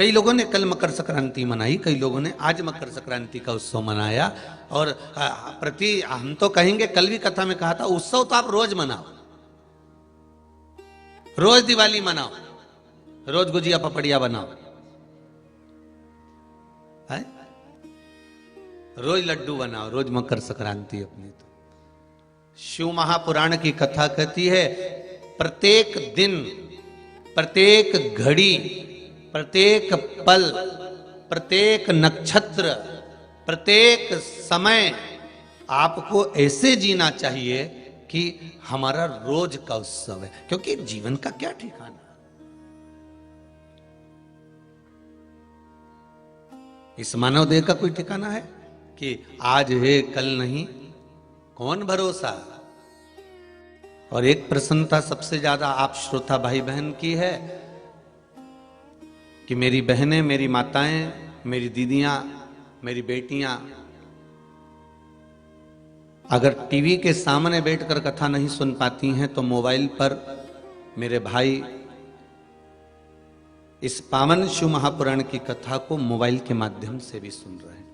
कई लोगों ने कल मकर संक्रांति मनाई, कई लोगों ने आज मकर संक्रांति का उत्सव मनाया। और हम तो कहेंगे, कल भी कथा में कहा था, उत्सव तो आप रोज मनाओ, रोज दिवाली मनाओ, रोज गुजिया पपड़िया बनाओ, है? रोज लड्डू बनाओ, रोज मकर संक्रांति अपनी। तो शिव महापुराण की कथा कहती है, प्रत्येक दिन, प्रत्येक घड़ी, प्रत्येक पल, प्रत्येक नक्षत्र, प्रत्येक समय आपको ऐसे जीना चाहिए कि हमारा रोज का उत्सव है। क्योंकि जीवन का क्या ठिकाना, इस मानव देह का कोई ठिकाना है कि आज है कल नहीं, कौन भरोसा। और एक प्रसन्नता सबसे ज्यादा आप श्रोता भाई बहन की है कि मेरी बहनें, मेरी माताएं, मेरी दीदियां, मेरी बेटियां अगर टीवी के सामने बैठकर कथा नहीं सुन पाती हैं तो मोबाइल पर मेरे भाई इस पावन शिव महापुराण की कथा को मोबाइल के माध्यम से भी सुन रहे हैं।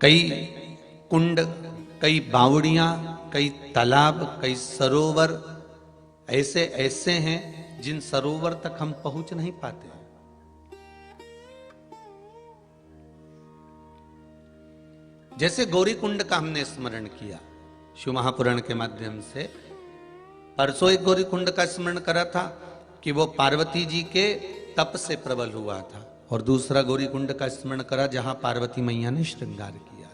कई कुंड, कई बावड़ियां, कई तालाब, कई सरोवर ऐसे ऐसे हैं जिन सरोवर तक हम पहुंच नहीं पाते। जैसे गौरी कुंड का हमने स्मरण किया शिव महापुराण के माध्यम से। परसों एक गौरी कुंड का स्मरण करा था कि वो पार्वती जी के तप से प्रबल हुआ था, और दूसरा गौरी कुंड का स्मरण करा जहां पार्वती मैया ने श्रृंगार किया था।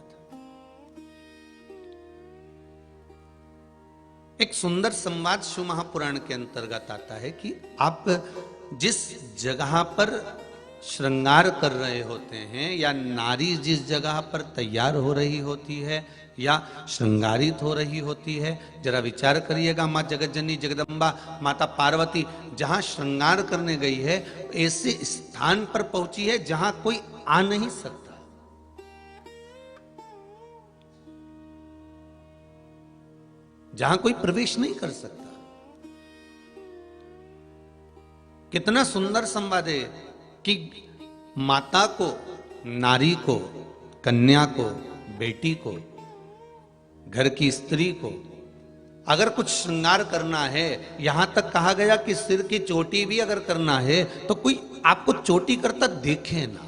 एक सुंदर संवाद शिव महापुराण के अंतर्गत आता है कि आप जिस जगह पर श्रृंगार कर रहे होते हैं, या नारी जिस जगह पर तैयार हो रही होती है या श्रृंगारित हो रही होती है, जरा विचार करिएगा। मां जगतजननी जगदम्बा माता पार्वती जहां श्रृंगार करने गई है, ऐसे स्थान पर पहुंची है जहां कोई आ नहीं सकता। जहां कोई प्रवेश नहीं कर सकता। कितना सुंदर संवाद है कि माता को, नारी को, कन्या को, बेटी को, घर की स्त्री को अगर कुछ श्रृंगार करना है, यहां तक कहा गया कि सिर की चोटी भी अगर करना है तो कोई आपको चोटी करता देखे ना।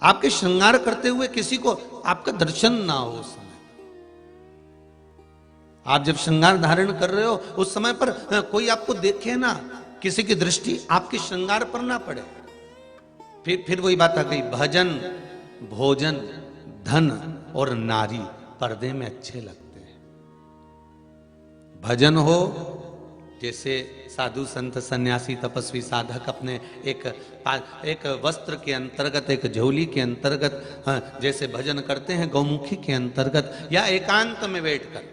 आपके श्रृंगार करते हुए किसी को आपका दर्शन ना हो। उस समय आप जब श्रृंगार धारण कर रहे हो उस समय पर कोई आपको देखे ना, किसी की दृष्टि आपके श्रृंगार पर ना पड़े। फिर वही बात आ गई, भजन, भोजन, धन और नारी पर्दे में अच्छे लगते हैं। भजन हो, जैसे साधु संत सन्यासी तपस्वी साधक अपने एक वस्त्र के अंतर्गत, एक झोली के अंतर्गत जैसे भजन करते हैं, गौमुखी के अंतर्गत या एकांत में बैठकर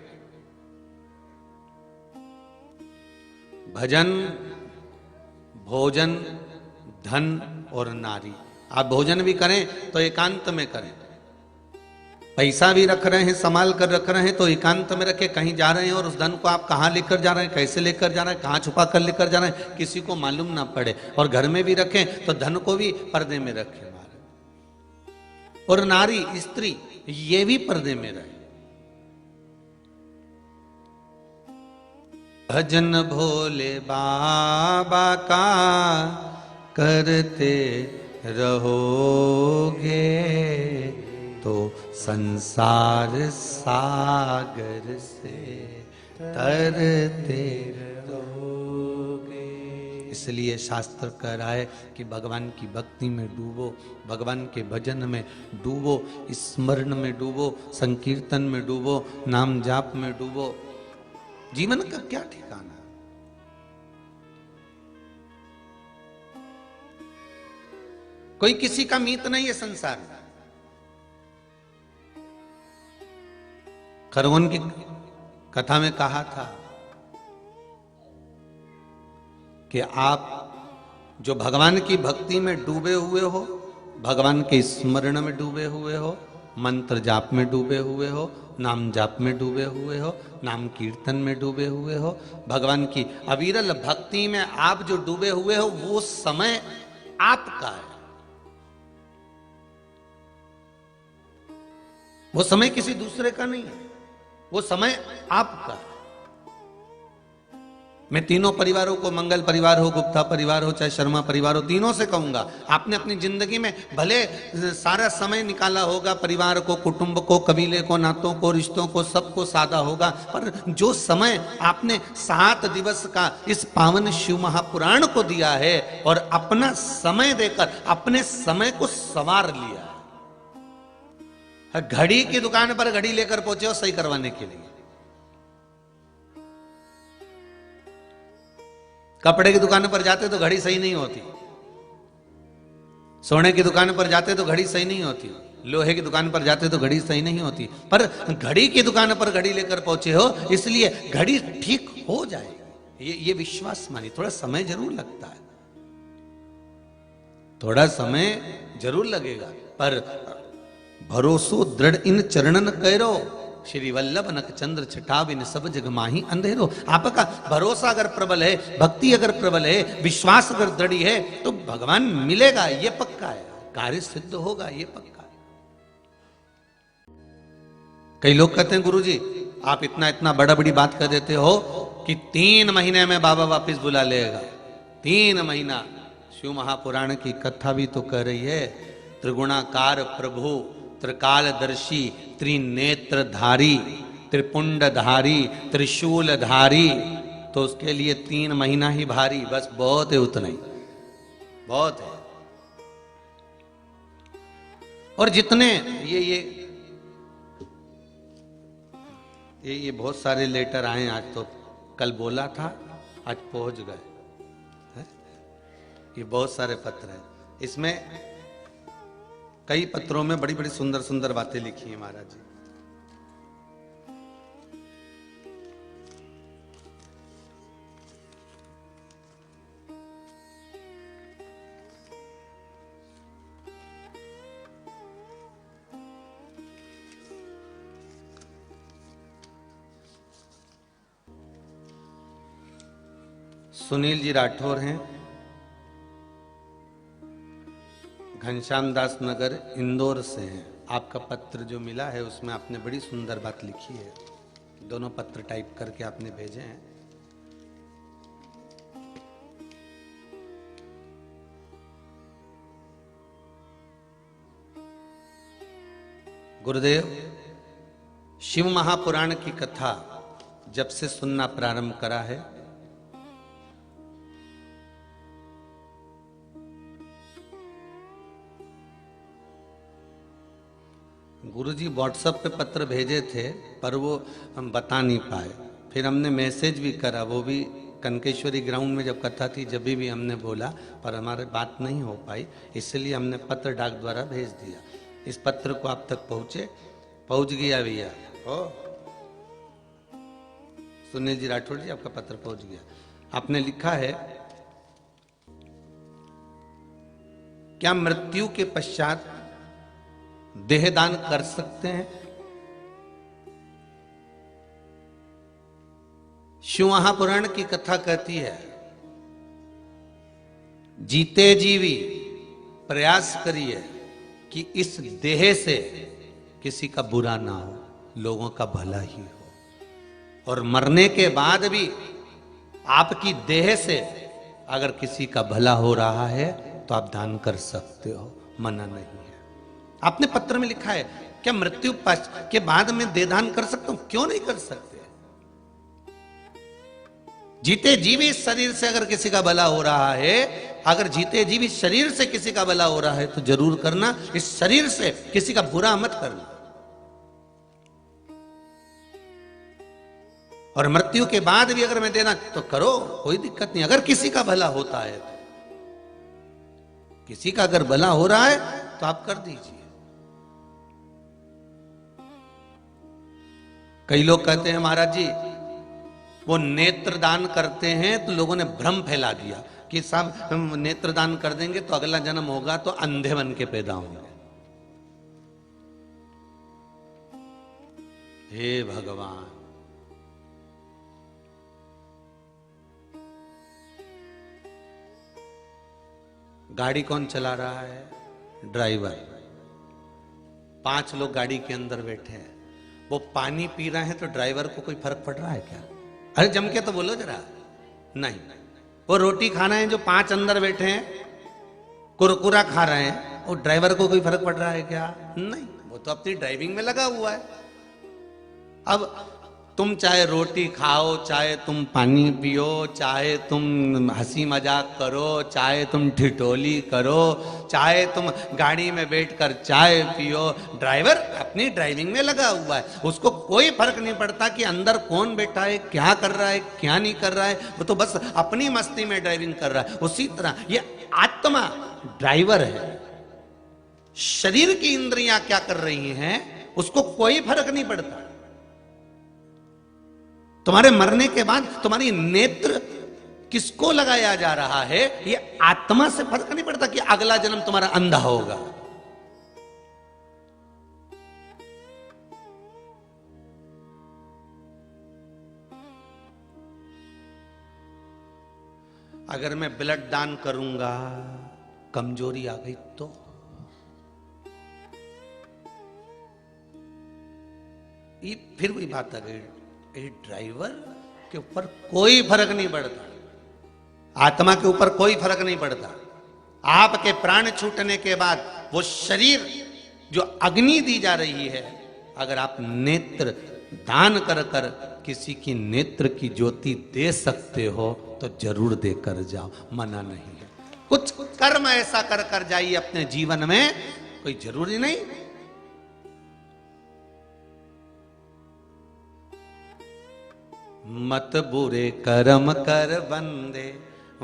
भजन, भोजन, धन और नारी। आप भोजन भी करें तो एकांत में करें, पैसा भी रख रहे हैं, संभाल कर रख रहे हैं तो एकांत में रखें। कहीं जा रहे हैं और उस धन को आप कहाँ लेकर जा रहे हैं, कैसे लेकर जा रहे हैं, कहाँ छुपा कर लेकर जा रहे हैं, किसी को मालूम ना पड़े। और घर में भी रखें तो धन को भी पर्दे में रखें। और नारी, स्त्री, ये भी पर्दे में रहे। भजन भोले बाबा का करते रहोगे तो संसार सागर से तरते रहोगे। इसलिए शास्त्र कह रहा है कि भगवान की भक्ति में डूबो, भगवान के भजन में डूबो, स्मरण में डूबो, संकीर्तन में डूबो, नाम जाप में डूबो। जीवन का क्या ठिकाना। कोई किसी का मीत नहीं है संसार में। खरगोन की कथा में कहा था कि आप जो भगवान की भक्ति में डूबे हुए हो, भगवान के स्मरण में डूबे हुए हो, मंत्र जाप में डूबे हुए हो नाम जाप में डूबे हुए हो, नाम कीर्तन में डूबे हुए हो, भगवान की अविरल भक्ति में आप जो डूबे हुए हो, वो समय आपका है। वो समय किसी दूसरे का नहीं है, वो समय आपका है। मैं तीनों परिवारों को, मंगल परिवार हो, गुप्ता परिवार हो, चाहे शर्मा परिवार हो, तीनों से कहूंगा, आपने अपनी जिंदगी में भले सारा समय निकाला होगा, परिवार को, कुटुंब को, कबीले को, नातों को, रिश्तों को, सबको साधा होगा, पर जो समय आपने 7 दिवस का इस पावन शिव महापुराण को दिया है और अपना समय देकर अपने समय को संवार लिया है। घड़ी की दुकान पर घड़ी लेकर पहुंचे हो सही करवाने के लिए, कपड़े की दुकान पर जाते तो घड़ी सही नहीं होती, सोने की दुकान पर जाते तो घड़ी सही नहीं होती, लोहे की दुकान पर जाते तो घड़ी सही नहीं होती, पर घड़ी की दुकान पर घड़ी लेकर पहुंचे हो, इसलिए घड़ी ठीक हो जाएगी। ये विश्वास मानिए। थोड़ा समय जरूर लगता है, थोड़ा समय जरूर लगेगा, पर भरोसो दृढ़ इन चरणन करो, श्री वल्लभ नक चंद्र छठा बिन सब जग माही अंधेरो। आपका भरोसा अगर प्रबल है, भक्ति अगर प्रबल है, विश्वास अगर दृढ़ है, तो भगवान मिलेगा, ये पक्का है, कार्य सिद्ध होगा, ये पक्का है। कई लोग कहते हैं गुरुजी आप इतना इतना बड़ा बड़ी बात कर देते हो कि 3 महीने में बाबा वापिस बुला लेगा। 3 महीना शिव महापुराण की कथा भी तो कह रही है, त्रिगुणाकार प्रभु, त्रिकालदर्शी, त्रिनेत्रधारी, त्रिपुंडधारी, त्रिशूलधारी, तो उसके लिए 3 महीना ही भारी, बस बहुत है, उतना ही बहुत है। और जितने ये बहुत सारे लेटर आए आज, तो कल बोला था आज पहुंच गए, ये बहुत सारे पत्र हैं। इसमें कई पत्रों में बड़ी बड़ी सुंदर सुंदर बातें लिखी हैं महाराज जी। सुनील जी राठौर हैं, घनश्याम दास नगर इंदौर से हैं। आपका पत्र जो मिला है उसमें आपने बड़ी सुंदर बात लिखी है, दोनों पत्र टाइप करके आपने भेजे हैं। गुरुदेव, शिव महापुराण की कथा जब से सुनना प्रारंभ करा है, गुरुजी व्हाट्सएप पे पत्र भेजे थे पर वो हम बता नहीं पाए, फिर हमने मैसेज भी करा, वो भी कनकेश्वरी ग्राउंड में जब कथा थी जब भी हमने बोला, पर हमारे बात नहीं हो पाई, इसलिए हमने पत्र डाक द्वारा भेज दिया। इस पत्र को आप तक पहुंच गया भैया। हो सुनील जी राठौर जी, आपका पत्र पहुंच गया। आपने लिखा है, क्या मृत्यु के पश्चात देहदान कर सकते हैं? शिव महापुराण की कथा कहती है, जीते जीवी प्रयास करिए कि इस देह से किसी का बुरा ना हो, लोगों का भला ही हो। और मरने के बाद भी आपकी देह से अगर किसी का भला हो रहा है तो आप दान कर सकते हो, मना नहीं है। आपने पत्र में लिखा है, क्या मृत्यु के बाद में देहदान कर सकता हूं? क्यों नहीं कर सकते? जीते जीवी शरीर से अगर किसी का भला हो रहा है, अगर जीते जीवी शरीर से किसी का भला हो रहा है तो जरूर करना, इस शरीर से किसी का बुरा मत करना। और मृत्यु के बाद भी अगर मैं देना तो करो, कोई दिक्कत नहीं। अगर किसी का भला होता है तो, किसी का अगर भला हो रहा है तो आप कर दीजिए। कई लोग कहते हैं महाराज जी वो नेत्रदान करते हैं तो लोगों ने भ्रम फैला दिया कि साहब हम नेत्रदान कर देंगे तो अगला जन्म होगा तो अंधे बन के पैदा होंगे। हे भगवान। गाड़ी कौन चला रहा है? ड्राइवर। 5 लोग गाड़ी के अंदर बैठे हैं, वो पानी पी रहे हैं तो ड्राइवर को कोई फर्क पड़ रहा है क्या? अरे जम के तो बोलो जरा। नहीं। वो रोटी खा रहे हैं जो 5 अंदर बैठे हैं, कुरकुरा खा रहे हैं, वो ड्राइवर को कोई फर्क पड़ रहा है क्या? नहीं, वो तो अपनी ड्राइविंग में लगा हुआ है। अब तुम चाहे रोटी खाओ, चाहे तुम पानी पियो, चाहे तुम हंसी मजाक करो, चाहे तुम ठिठोली करो, चाहे तुम गाड़ी में बैठकर चाय पियो, ड्राइवर अपनी ड्राइविंग में लगा हुआ है। उसको कोई फर्क नहीं पड़ता कि अंदर कौन बैठा है, क्या कर रहा है, क्या नहीं कर रहा है। वो तो बस अपनी मस्ती में ड्राइविंग कर रहा है। उसी तरह ये आत्मा ड्राइवर है। शरीर की इंद्रियां क्या कर रही हैं उसको कोई फर्क नहीं पड़ता। तुम्हारे मरने के बाद तुम्हारी नेत्र किसको लगाया जा रहा है, ये आत्मा से फर्क नहीं पड़ता कि अगला जन्म तुम्हारा अंधा होगा। अगर मैं ब्लड दान करूंगा, कमजोरी आ गई तो ये फिर वही बात आ गई। ड्राइवर के ऊपर कोई फर्क नहीं पड़ता, आत्मा के ऊपर कोई फर्क नहीं पड़ता। आपके प्राण छूटने के बाद वो शरीर जो अग्नि दी जा रही है, अगर आप नेत्र दान कर कर किसी की नेत्र की ज्योति दे सकते हो तो जरूर देकर जाओ, मना नहीं है। कुछ कर्म ऐसा कर कर जाइए अपने जीवन में, कोई जरूरी नहीं। मत बुरे कर्म कर बंदे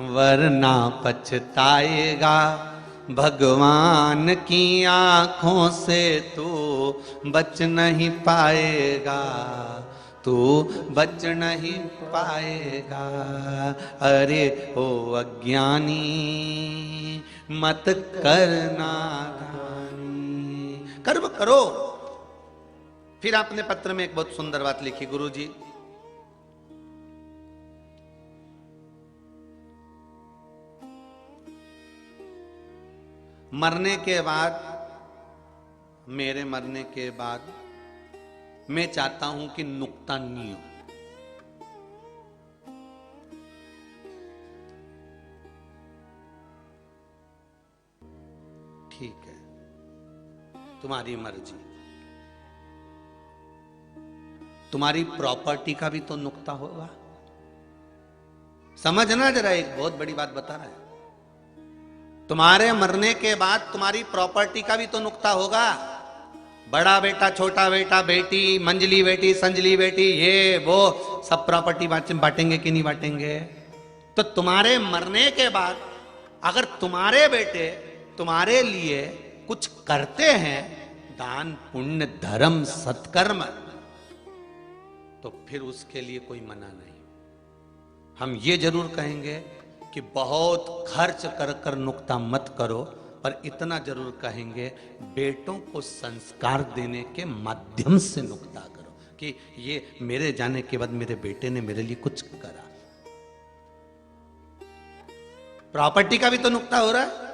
वरना पछताएगा, भगवान की आंखों से तू बच नहीं पाएगा, तू बच नहीं पाएगा। अरे ओ अज्ञानी मत करना दानी। कर्म करो। फिर आपने पत्र में एक बहुत सुंदर बात लिखी, गुरुजी, मरने के बाद, मेरे मरने के बाद मैं चाहता हूं कि नुक्ता नहीं हो। ठीक है, तुम्हारी मर्जी। तुम्हारी प्रॉपर्टी का भी तो नुक्ता होगा। समझना जरा, एक बहुत बड़ी बात बता रहा है। तुम्हारे मरने के बाद तुम्हारी प्रॉपर्टी का भी तो नुक्ता होगा। बड़ा बेटा, छोटा बेटा, बेटी, मंजली बेटी, संजली बेटी, ये वो सब प्रॉपर्टी बांटेंगे कि नहीं बांटेंगे? तो तुम्हारे मरने के बाद अगर तुम्हारे बेटे तुम्हारे लिए कुछ करते हैं, दान पुण्य धर्म सत्कर्म, तो फिर उसके लिए कोई मना नहीं। हम ये जरूर कहेंगे कि बहुत खर्च कर कर नुक्ता मत करो, पर इतना जरूर कहेंगे बेटों को संस्कार देने के माध्यम से नुक्ता करो कि ये मेरे जाने के बाद मेरे बेटे ने मेरे लिए कुछ करा। प्रॉपर्टी का भी तो नुक्ता हो रहा है।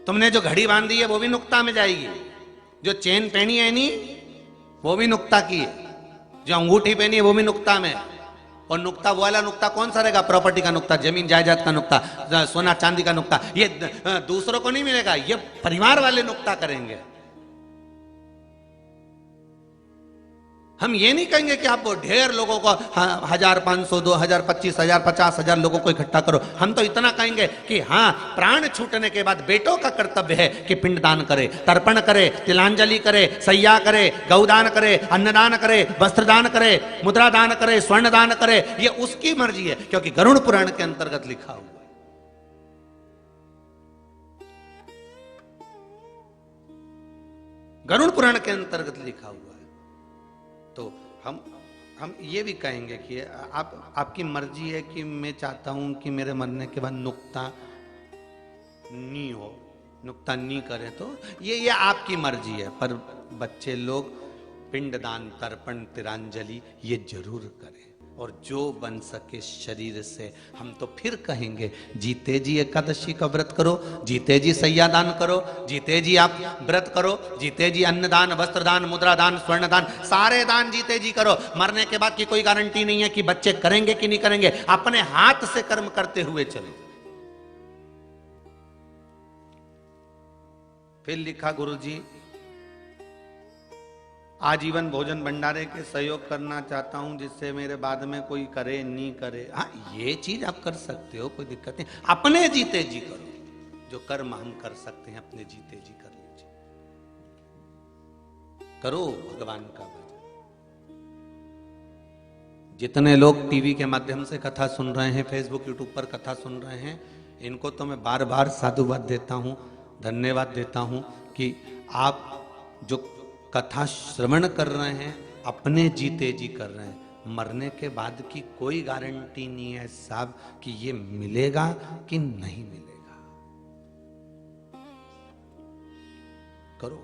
तुमने जो घड़ी बांधी है वो भी नुक्ता में जाएगी, जो चेन पहनी है नहीं वो भी नुक्ता की है, जो अंगूठी पहनी है वो भी नुक्ता में। और नुक्ता वो वाला नुक्ता कौन सा रहेगा? प्रॉपर्टी का नुक्ता, जमीन जायदाद का नुक्ता, सोना चांदी का नुक्ता। ये दूसरों को नहीं मिलेगा, ये परिवार वाले नुक्ता करेंगे। हम ये नहीं कहेंगे कि आप ढेर लोगों को 1000, 500, 2000, 25,000, 50,000 लोगों को इकट्ठा करो। हम तो इतना कहेंगे कि हाँ, प्राण छूटने के बाद बेटों का कर्तव्य है कि पिंडदान करे, तर्पण करे, तिलांजलि करे, सैया करे, गौदान करे, अन्नदान करे, वस्त्रदान करे, मुद्रा दान करे, स्वर्ण दान करे। ये उसकी मर्जी है, क्योंकि गरुड़ पुराण के अंतर्गत लिखा हुआ है। गरुड़ पुराण के अंतर्गत लिखा हुआ है। तो हम ये भी कहेंगे कि आपकी मर्जी है कि मैं चाहता हूं कि मेरे मरने के बाद नुक्ता नहीं हो, नुक्ता नहीं करें, तो ये आपकी मर्जी है। पर बच्चे लोग पिंडदान, तर्पण, तिरांजलि ये जरूर करें। और जो बन सके शरीर से, हम तो फिर कहेंगे, जीते जी एकादशी का व्रत करो, जीते जी सैयादान करो, जीते जी आप व्रत करो, जीते जी अन्नदान, वस्त्रदान, मुद्रादान, स्वर्णदान, सारे दान जीते जी करो। मरने के बाद की कोई गारंटी नहीं है कि बच्चे करेंगे कि नहीं करेंगे। अपने हाथ से कर्म करते हुए चलो। फिर लिखा गुरुजी, आजीवन भोजन भंडारे के सहयोग करना चाहता हूं, जिससे मेरे बाद में कोई करे नहीं करे। हाँ, ये चीज आप कर सकते हो, कोई दिक्कत नहीं। अपने जीते जी करो, जो कर्म हम कर सकते हैं अपने जीते जी कर लीजिए। करो भगवान का भजन। जितने लोग टीवी के माध्यम से कथा सुन रहे हैं, फेसबुक यूट्यूब पर कथा सुन रहे हैं, इनको तो मैं बार बार साधुवाद देता हूं, धन्यवाद देता हूं कि आप जो कथा श्रवण कर रहे हैं अपने जीते जी कर रहे हैं। मरने के बाद की कोई गारंटी नहीं है साहब कि ये मिलेगा कि नहीं मिलेगा। करो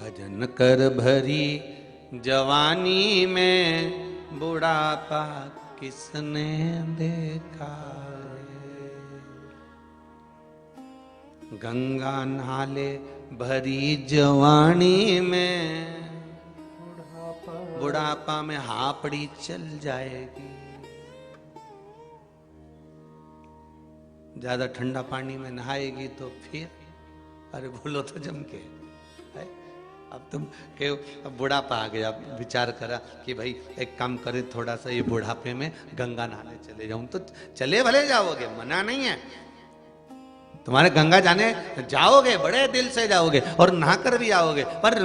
भजन कर भरी जवानी में, बुढ़ापा किसने देखा। गंगा नाले भरी जवानी में, बुढ़ापा में हापड़ी चल जाएगी। ज्यादा ठंडा पानी में नहाएगी तो फिर, अरे बोलो तो जम के है? अब तुम के अब बुढ़ापा आ गया, विचार करा कि भाई एक काम करे, थोड़ा सा ये बुढ़ापे में गंगा नहाने चले जाऊं, तो चले भले जाओगे, मना नहीं है। तुम्हारे गंगा जाने जाओगे, बड़े दिल से जाओगे और नहाकर भी आओगे, पर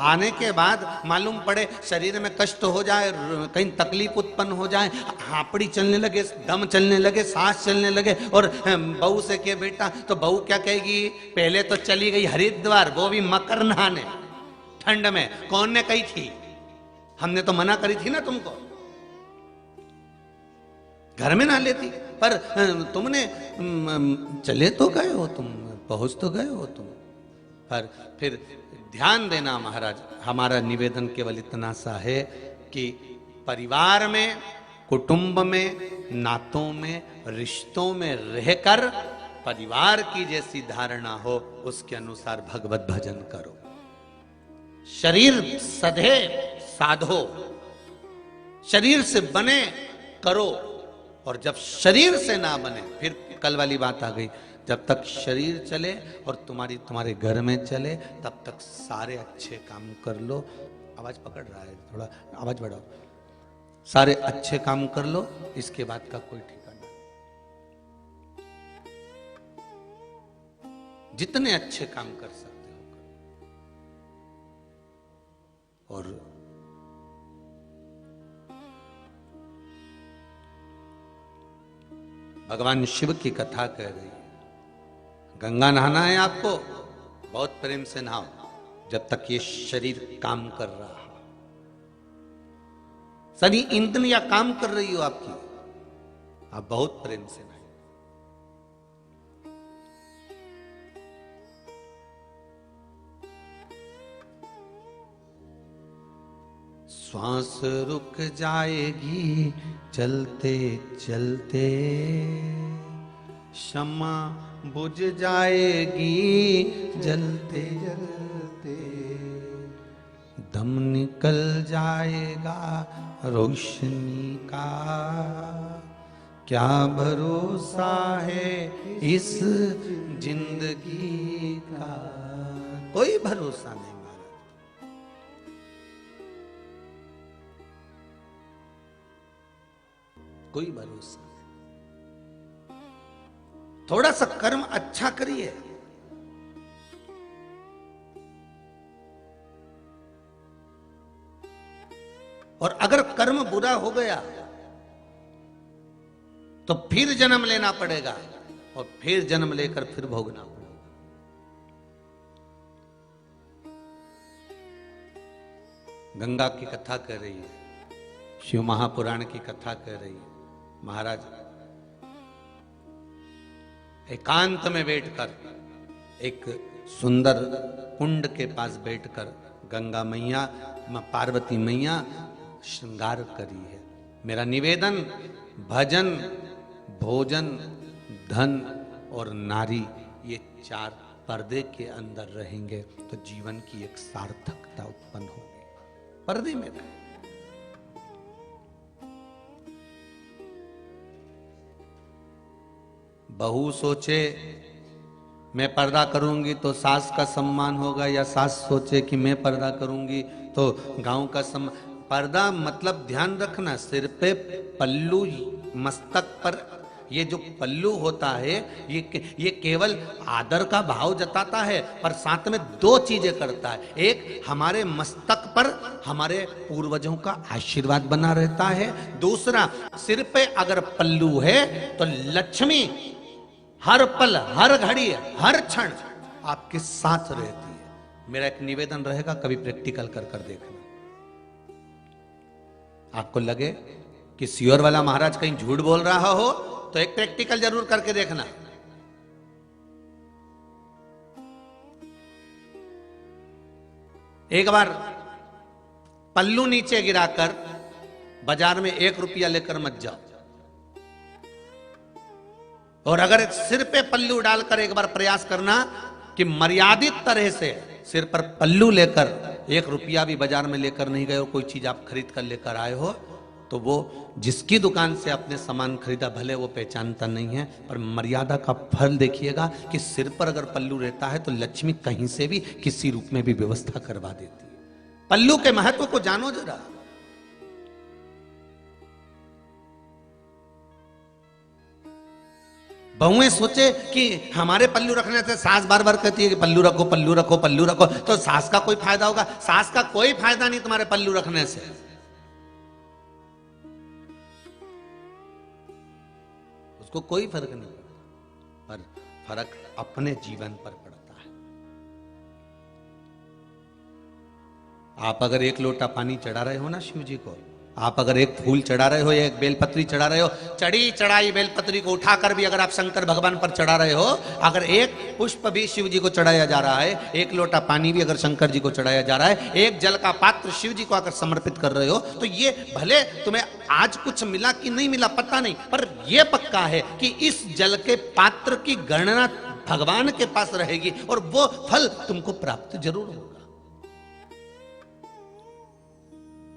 आने के बाद मालूम पड़े शरीर में कष्ट हो जाए, कहीं तकलीफ उत्पन्न हो जाए, हापड़ी चलने लगे, दम चलने लगे, सांस चलने लगे, और बहू से के बेटा, तो बहू क्या कहेगी, पहले तो चली गई हरिद्वार, वो भी मकर नहाने ठंड में। कौन ने कही थी? हमने तो मना करी थी ना तुमको, घर में ना लेती। पर तुमने चले तो गए हो, तुम पहुंच तो गए हो तुम। पर फिर ध्यान देना महाराज, हमारा निवेदन केवल इतना सा है कि परिवार में, कुटुंब में, नातों में, रिश्तों में रहकर परिवार की जैसी धारणा हो, उसके अनुसार भगवत भजन करो। शरीर सधे साधो, शरीर से बने करो, और जब शरीर से ना बने, फिर कल वाली बात आ गई, जब तक शरीर चले और तुम्हारे घर में चले, तब तक सारे अच्छे काम कर लो। आवाज पकड़ रहा है, थोड़ा आवाज बढ़ाओ। सारे अच्छे काम कर लो, इसके बाद का कोई ठिकाना नहीं। जितने अच्छे काम कर सकते हो करो। और भगवान शिव की कथा कह रही है, गंगा नहाना है आपको, बहुत प्रेम से नहाओ, जब तक ये शरीर काम कर रहा है। सभी इंद्रियां काम कर रही हो आपकी, आप बहुत प्रेम से नहाए। श्वास रुक जाएगी चलते चलते, क्षमा बुझ जाएगी जलते जलते, दम निकल जाएगा रोशनी का, क्या भरोसा है इस जिंदगी का। कोई भरोसा नहीं, कोई भरोसा नहीं। थोड़ा सा कर्म अच्छा करिए, और अगर कर्म बुरा हो गया तो फिर जन्म लेना पड़ेगा, और फिर जन्म लेकर फिर भोगना पड़ेगा। गंगा की कथा कर रही है, शिव महापुराण की कथा कर रही है। महाराज एकांत में बैठकर, एक सुंदर कुंड के पास बैठकर गंगा मैया, पार्वती मैया श्रृंगार करी है। मेरा निवेदन, भजन, भोजन, धन और नारी, ये 4 पर्दे के अंदर रहेंगे तो जीवन की एक सार्थकता उत्पन्न होगी। पर्दे में रहे। बहू सोचे मैं पर्दा करूंगी तो सास का सम्मान होगा, या सास सोचे कि मैं पर्दा करूंगी तो गांव का सम्मान। पर्दा मतलब ध्यान रखना, सिर पे पल्लू, मस्तक पर ये जो पल्लू होता है ये केवल आदर का भाव जताता है, पर साथ में 2 चीजें करता है। एक, हमारे मस्तक पर हमारे पूर्वजों का आशीर्वाद बना रहता है। दूसरा, सिर पे अगर पल्लू है तो लक्ष्मी हर पल, हर घड़ी, हर क्षण आपके साथ रहती है। मेरा एक निवेदन रहेगा, कभी प्रैक्टिकल कर देखना। आपको लगे कि सियोर वाला महाराज कहीं झूठ बोल रहा हो तो एक प्रैक्टिकल जरूर करके देखना। एक बार पल्लू नीचे गिराकर बाजार में 1 रुपया लेकर मत जाओ, और अगर सिर पे पल्लू डालकर एक बार प्रयास करना कि मर्यादित तरह से सिर पर पल्लू लेकर 1 रुपया भी बाजार में लेकर नहीं गए और कोई चीज आप खरीद कर लेकर आए हो, तो वो जिसकी दुकान से आपने सामान खरीदा भले वो पहचानता नहीं है, पर मर्यादा का फल देखिएगा कि सिर पर अगर पल्लू रहता है तो लक्ष्मी कहीं से भी किसी रूप में भी व्यवस्था करवा देती है। पल्लू के महत्व को जानो जरा। बहुएं सोचे कि हमारे पल्लू रखने से सास बार बार कहती है कि पल्लू रखो, पल्लू रखो, पल्लू रखो, तो सास का कोई फायदा होगा? सास का कोई फायदा नहीं तुम्हारे पल्लू रखने से। उसको कोई फर्क नहीं पड़ता, पर फर्क अपने जीवन पर पड़ता है। आप अगर 1 लोटा पानी चढ़ा रहे हो ना शिव जी को, आप अगर एक फूल चढ़ा रहे हो या एक बेलपत्री चढ़ा रहे हो, चढ़ी चढ़ाई बेलपत्री को उठाकर भी अगर आप शंकर भगवान पर चढ़ा रहे हो, अगर एक पुष्प भी शिव जी को चढ़ाया जा रहा है, 1 लोटा पानी भी अगर शंकर जी को चढ़ाया जा रहा है, एक जल का पात्र शिव जी को अगर समर्पित कर रहे हो, तो ये भले तुम्हें आज कुछ मिला कि नहीं मिला पता नहीं, पर यह पक्का है कि इस जल के पात्र की गणना भगवान के पास रहेगी और वो फल तुमको प्राप्त जरूर होगा।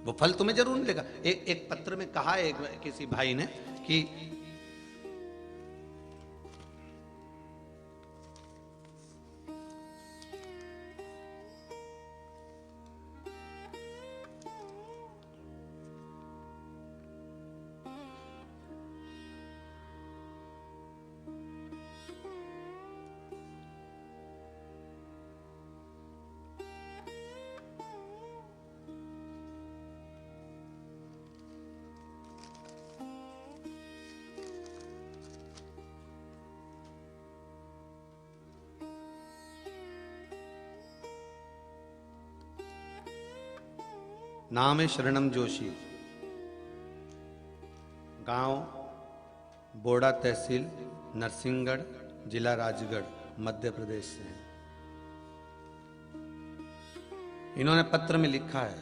वो फल तुम्हें जरूर मिलेगा। एक पत्र में कहा है किसी भाई ने कि नाम है शरणम जोशी, गांव बोड़ा, तहसील नरसिंहगढ़, जिला राजगढ़, मध्य प्रदेश से हैं। इन्होंने पत्र में लिखा है,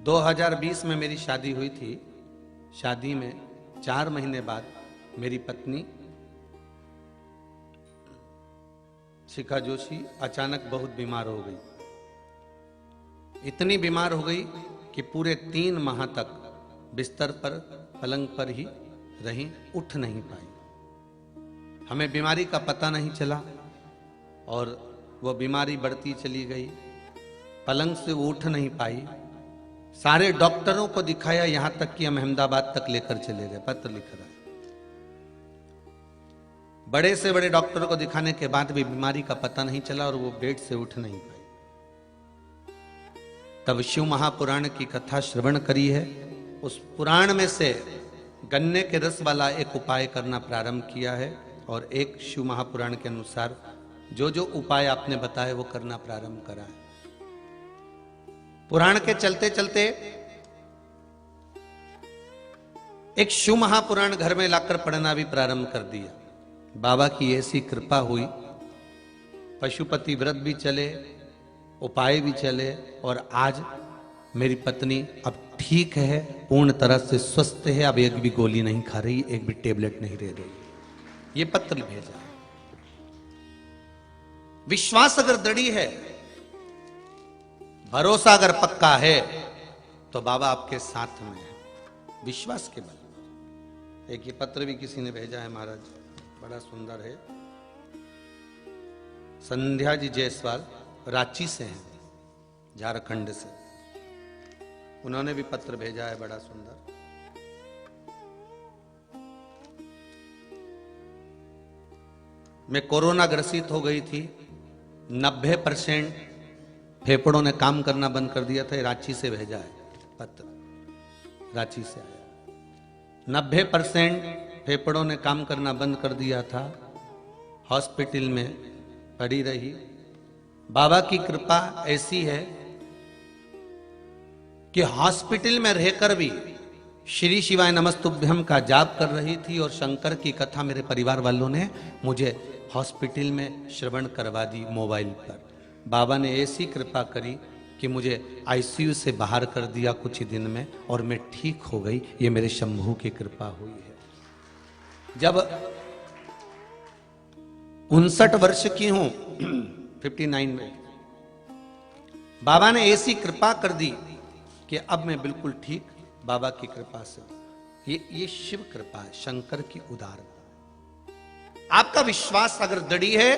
दो 2020 में मेरी शादी हुई थी। शादी में 4 महीने बाद मेरी पत्नी शिखा जोशी अचानक बहुत बीमार हो गई। इतनी बीमार हो गई कि पूरे 3 माह तक बिस्तर पर, पलंग पर ही रही, उठ नहीं पाई। हमें बीमारी का पता नहीं चला और वो बीमारी बढ़ती चली गई। पलंग से वो उठ नहीं पाई। सारे डॉक्टरों को दिखाया, यहां तक कि हम अहमदाबाद तक लेकर चले गए। पत्र लिख रहा है, बड़े से बड़े डॉक्टरों को दिखाने के बाद भी बीमारी का पता नहीं चला और वो बेड से उठ नहीं पाई। तब शिव महापुराण की कथा श्रवण करी है। उस पुराण में से गन्ने के रस वाला एक उपाय करना प्रारंभ किया है और एक शिव महापुराण के अनुसार जो जो उपाय आपने बताए वो करना प्रारंभ करा है। पुराण के चलते चलते एक शिव महापुराण घर में लाकर पढ़ना भी प्रारंभ कर दिया। बाबा की ऐसी कृपा हुई पशुपति व्रत भी चले, उपाय भी चले, और आज मेरी पत्नी अब ठीक है, पूर्ण तरह से स्वस्थ है, अब एक भी गोली नहीं खा रही, एक भी टेबलेट नहीं ले रही। ये पत्र भेजा। विश्वास अगर दृढ़ है, भरोसा अगर पक्का है, तो बाबा आपके साथ में है, विश्वास के बल। एक ये पत्र भी किसी ने भेजा है महाराज, बड़ा सुंदर है। संध्या जी जायसवाल रांची से हैं, झारखंड से, उन्होंने भी पत्र भेजा है, बड़ा सुंदर। मैं कोरोना ग्रसित हो गई थी, 90% फेफड़ों ने काम करना बंद कर दिया था। रांची से भेजा है पत्र, रांची से आया। 90% फेफड़ों ने काम करना बंद कर दिया था, हॉस्पिटल में पड़ी रही। बाबा की कृपा ऐसी है कि हॉस्पिटल में रहकर भी श्री शिवाय नमस्तुभ्यम का जाप कर रही थी, और शंकर की कथा मेरे परिवार वालों ने मुझे हॉस्पिटल में श्रवण करवा दी मोबाइल पर। बाबा ने ऐसी कृपा करी कि मुझे आईसीयू से बाहर कर दिया कुछ ही दिन में, और मैं ठीक हो गई। ये मेरे शंभू की कृपा हुई है। जब 59 वर्ष की हूं, 59 में, बाबा ने ऐसी कृपा कर दी कि अब मैं बिल्कुल ठीक, बाबा की कृपा से। ये शिव कृपा है, शंकर की उदारता। आपका विश्वास अगर दृढ़ है,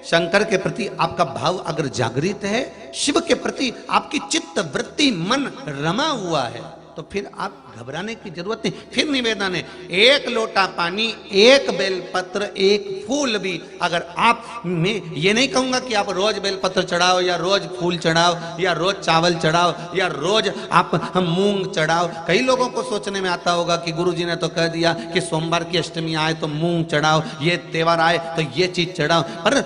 शंकर के प्रति आपका भाव अगर जागृत है, शिव के प्रति आपकी चित्त वृत्ति मन रमा हुआ है, तो फिर आप घबराने की जरूरत नहीं। फिर निवेदन है, एक लोटा पानी, एक बेलपत्र, एक फूल भी अगर आप, मैं ये नहीं कहूंगा कि आप रोज बेलपत्र चढ़ाओ, या रोज फूल चढ़ाओ, या रोज चावल चढ़ाओ, या रोज आप हम मूंग चढ़ाओ। कई लोगों को सोचने में आता होगा कि गुरुजी ने तो कह दिया कि सोमवार की अष्टमी आए तो मूंग चढ़ाओ, ये त्योहार आए तो ये चीज चढ़ाओ। पर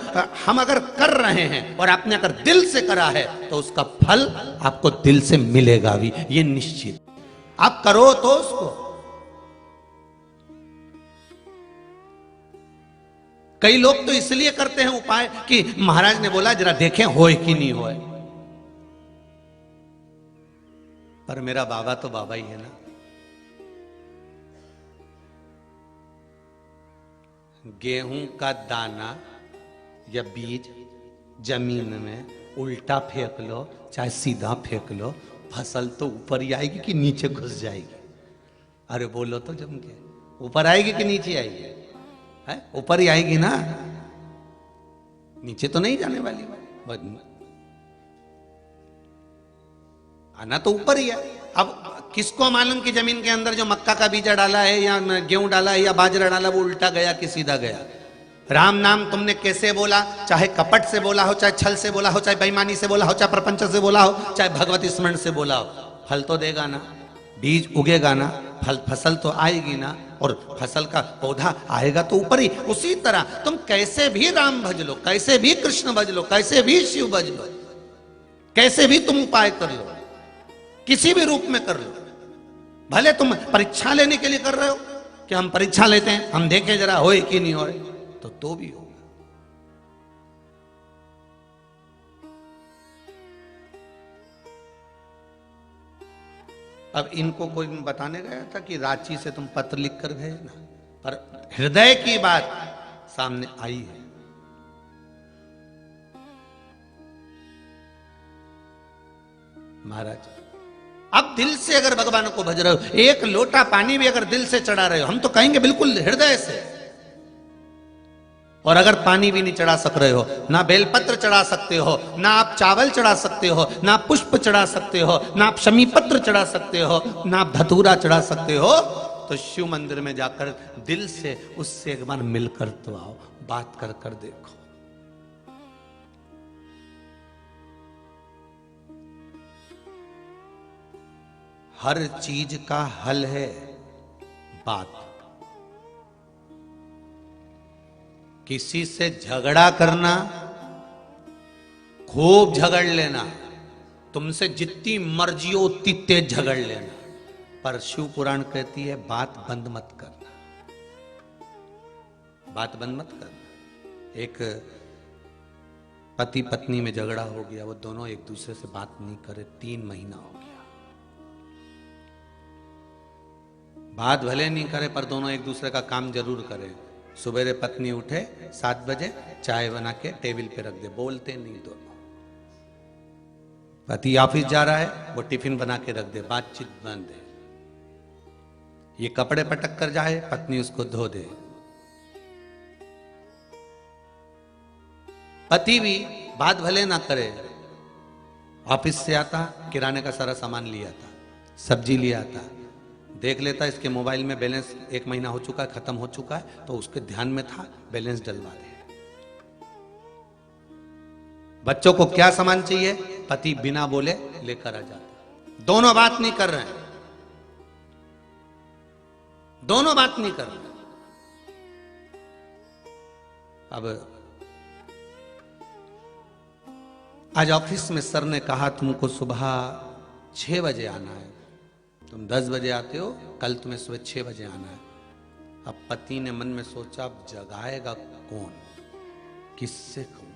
हम अगर कर रहे हैं और आपने अगर दिल से करा है, तो उसका फल आपको दिल से मिलेगा भी, ये निश्चित। आप करो तो उसको। कई लोग तो इसलिए करते हैं उपाय कि महाराज ने बोला जरा देखें होए कि नहीं होए। पर मेरा बाबा तो बाबा ही है ना। गेहूं का दाना या बीज जमीन में उल्टा फेंक लो चाहे सीधा फेंक लो, फसल तो ऊपर ही आएगी कि नीचे घुस जाएगी? अरे बोलो तो जम के, ऊपर आएगी कि नीचे आएगी? है ऊपर ही आएगी ना, नीचे तो नहीं जाने वाली। आना तो ऊपर ही है। अब किसको मालूम कि जमीन के अंदर जो मक्का का बीजा डाला है या गेहूं डाला है या बाजरा डाला, वो उल्टा गया कि सीधा गया? राम नाम तुमने कैसे बोला, चाहे कपट से बोला हो, चाहे छल से बोला हो, चाहे बेईमानी से बोला हो, चाहे प्रपंच से बोला हो, चाहे भगवती स्मरण से बोला हो, फल तो देगा ना, बीज उगेगा ना, फसल तो आएगी ना, और फसल का पौधा आएगा तो ऊपर ही। उसी तरह तुम कैसे भी राम भज लो, कैसे भी कृष्ण भज लो, कैसे भी शिव भज लो, कैसे भी तुम उपाय कर लो, किसी भी रूप में कर लो। भले तुम परीक्षा लेने के लिए कर रहे हो कि हम परीक्षा लेते हैं, हम देखें जरा होए कि नहीं होए, तो भी होगा। अब इनको कोई बताने गया था कि रांची से तुम पत्र लिख कर भेजना, पर हृदय की बात सामने आई है। महाराज अब दिल से अगर भगवान को भज रहे हो, एक लोटा पानी भी अगर दिल से चढ़ा रहे हो, हम तो कहेंगे बिल्कुल हृदय से, और अगर पानी भी नहीं चढ़ा सक रहे हो, ना बेलपत्र चढ़ा सकते हो, ना आप चावल चढ़ा सकते हो, ना आप पुष्प चढ़ा सकते हो, ना आप शमी पत्र चढ़ा सकते हो, ना आप धतूरा चढ़ा सकते हो, तो शिव मंदिर में जाकर दिल से उससे एक बार मिलकर तो आओ, बात कर कर देखो। हर चीज का हल है बात। किसी से झगड़ा करना, खूब झगड़ लेना, तुमसे जितनी मर्जी हो उतनी तेज झगड़ लेना, पर शिव पुराण कहती है बात बंद मत करना, बात बंद मत करना। एक पति पत्नी में झगड़ा हो गया, वो दोनों एक दूसरे से बात नहीं करे, 3 महीना हो गया। बात भले नहीं करे पर दोनों एक दूसरे का काम जरूर करे। सुबेरे पत्नी उठे 7 बजे, चाय बना के टेबल पे रख दे, बोलते नहीं दोनों। पति ऑफिस जा रहा है, वो टिफिन बना के रख दे, बातचीत बंद है। ये कपड़े पटक कर जाए, पत्नी उसको धो दे। पति भी बात भले ना करे, ऑफिस से आता, किराने का सारा सामान लिया था, सब्जी लिया था, देख लेता इसके मोबाइल में बैलेंस 1 महीना हो चुका है, खत्म हो चुका है, तो उसके ध्यान में था बैलेंस डलवा दे। बच्चों को क्या सामान चाहिए, पति बिना बोले लेकर आ जाता। दोनों बात नहीं कर रहे हैं, दोनों बात नहीं कर रहे। अब आज ऑफिस में सर ने कहा तुमको सुबह 6 बजे आना है, तुम 10 बजे आते हो, कल तुम्हें सुबह 6 बजे आना है। अब पति ने मन में सोचा, अब जगाएगा कौन, किससे कहूं?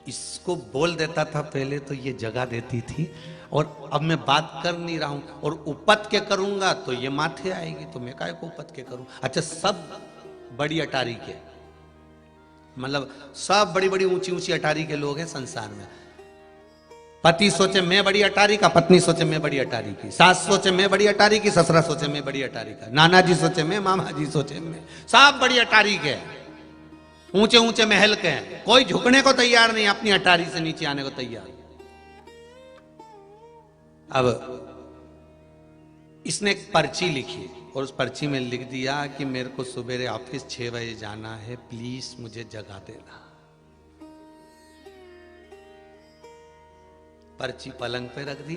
इसको बोल देता था पहले तो ये जगा देती थी, और अब मैं बात कर नहीं रहा हूं, और उपत के करूंगा तो ये माथे आएगी, तो मैं काहे को उपत के करूं। अच्छा, सब बड़ी अटारी के, मतलब सब बड़ी बड़ी ऊंची ऊंची अटारी के लोग हैं संसार में। पति सोचे मैं बड़ी अटारी का, पत्नी सोचे मैं बड़ी अटारी की, सास सोचे मैं बड़ी अटारी की, ससुरा सोचे मैं बड़ी अटारी का, नाना जी सोचे मैं, मामा जी सोचे मैं, सब बड़ी अटारी के, ऊंचे ऊंचे महल के हैं। कोई झुकने को तैयार नहीं, अपनी अटारी से नीचे आने को तैयार। अब इसने एक पर्ची लिखी और उस पर्ची में लिख दिया कि मेरे को सुबह ऑफिस 6 बजे जाना है, प्लीज मुझे जगा देना। पर्ची पलंग पे रख दी,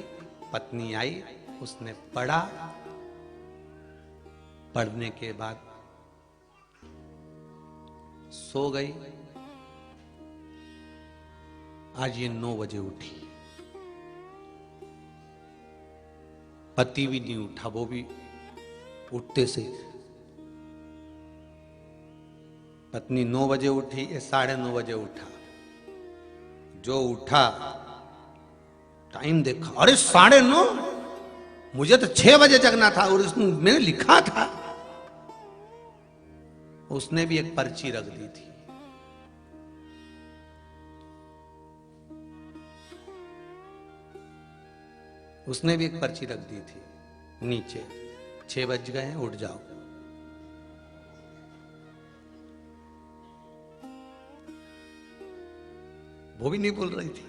पत्नी आई, उसने पढ़ा, पढ़ने के बाद सो गई। आज ये 9 बजे उठी, पति भी नहीं उठा, वो भी उठते से पत्नी 9 बजे उठी, ये 9:30 बजे उठा। जो उठा टाइम देखा, अरे 9:30, मुझे तो 6 बजे जगना था और उसने मैंने लिखा था। उसने भी एक पर्ची रख दी थी, उसने भी एक पर्ची रख दी थी नीचे, 6 बज गए हैं, उठ जाओ। वो भी नहीं बोल रही थी,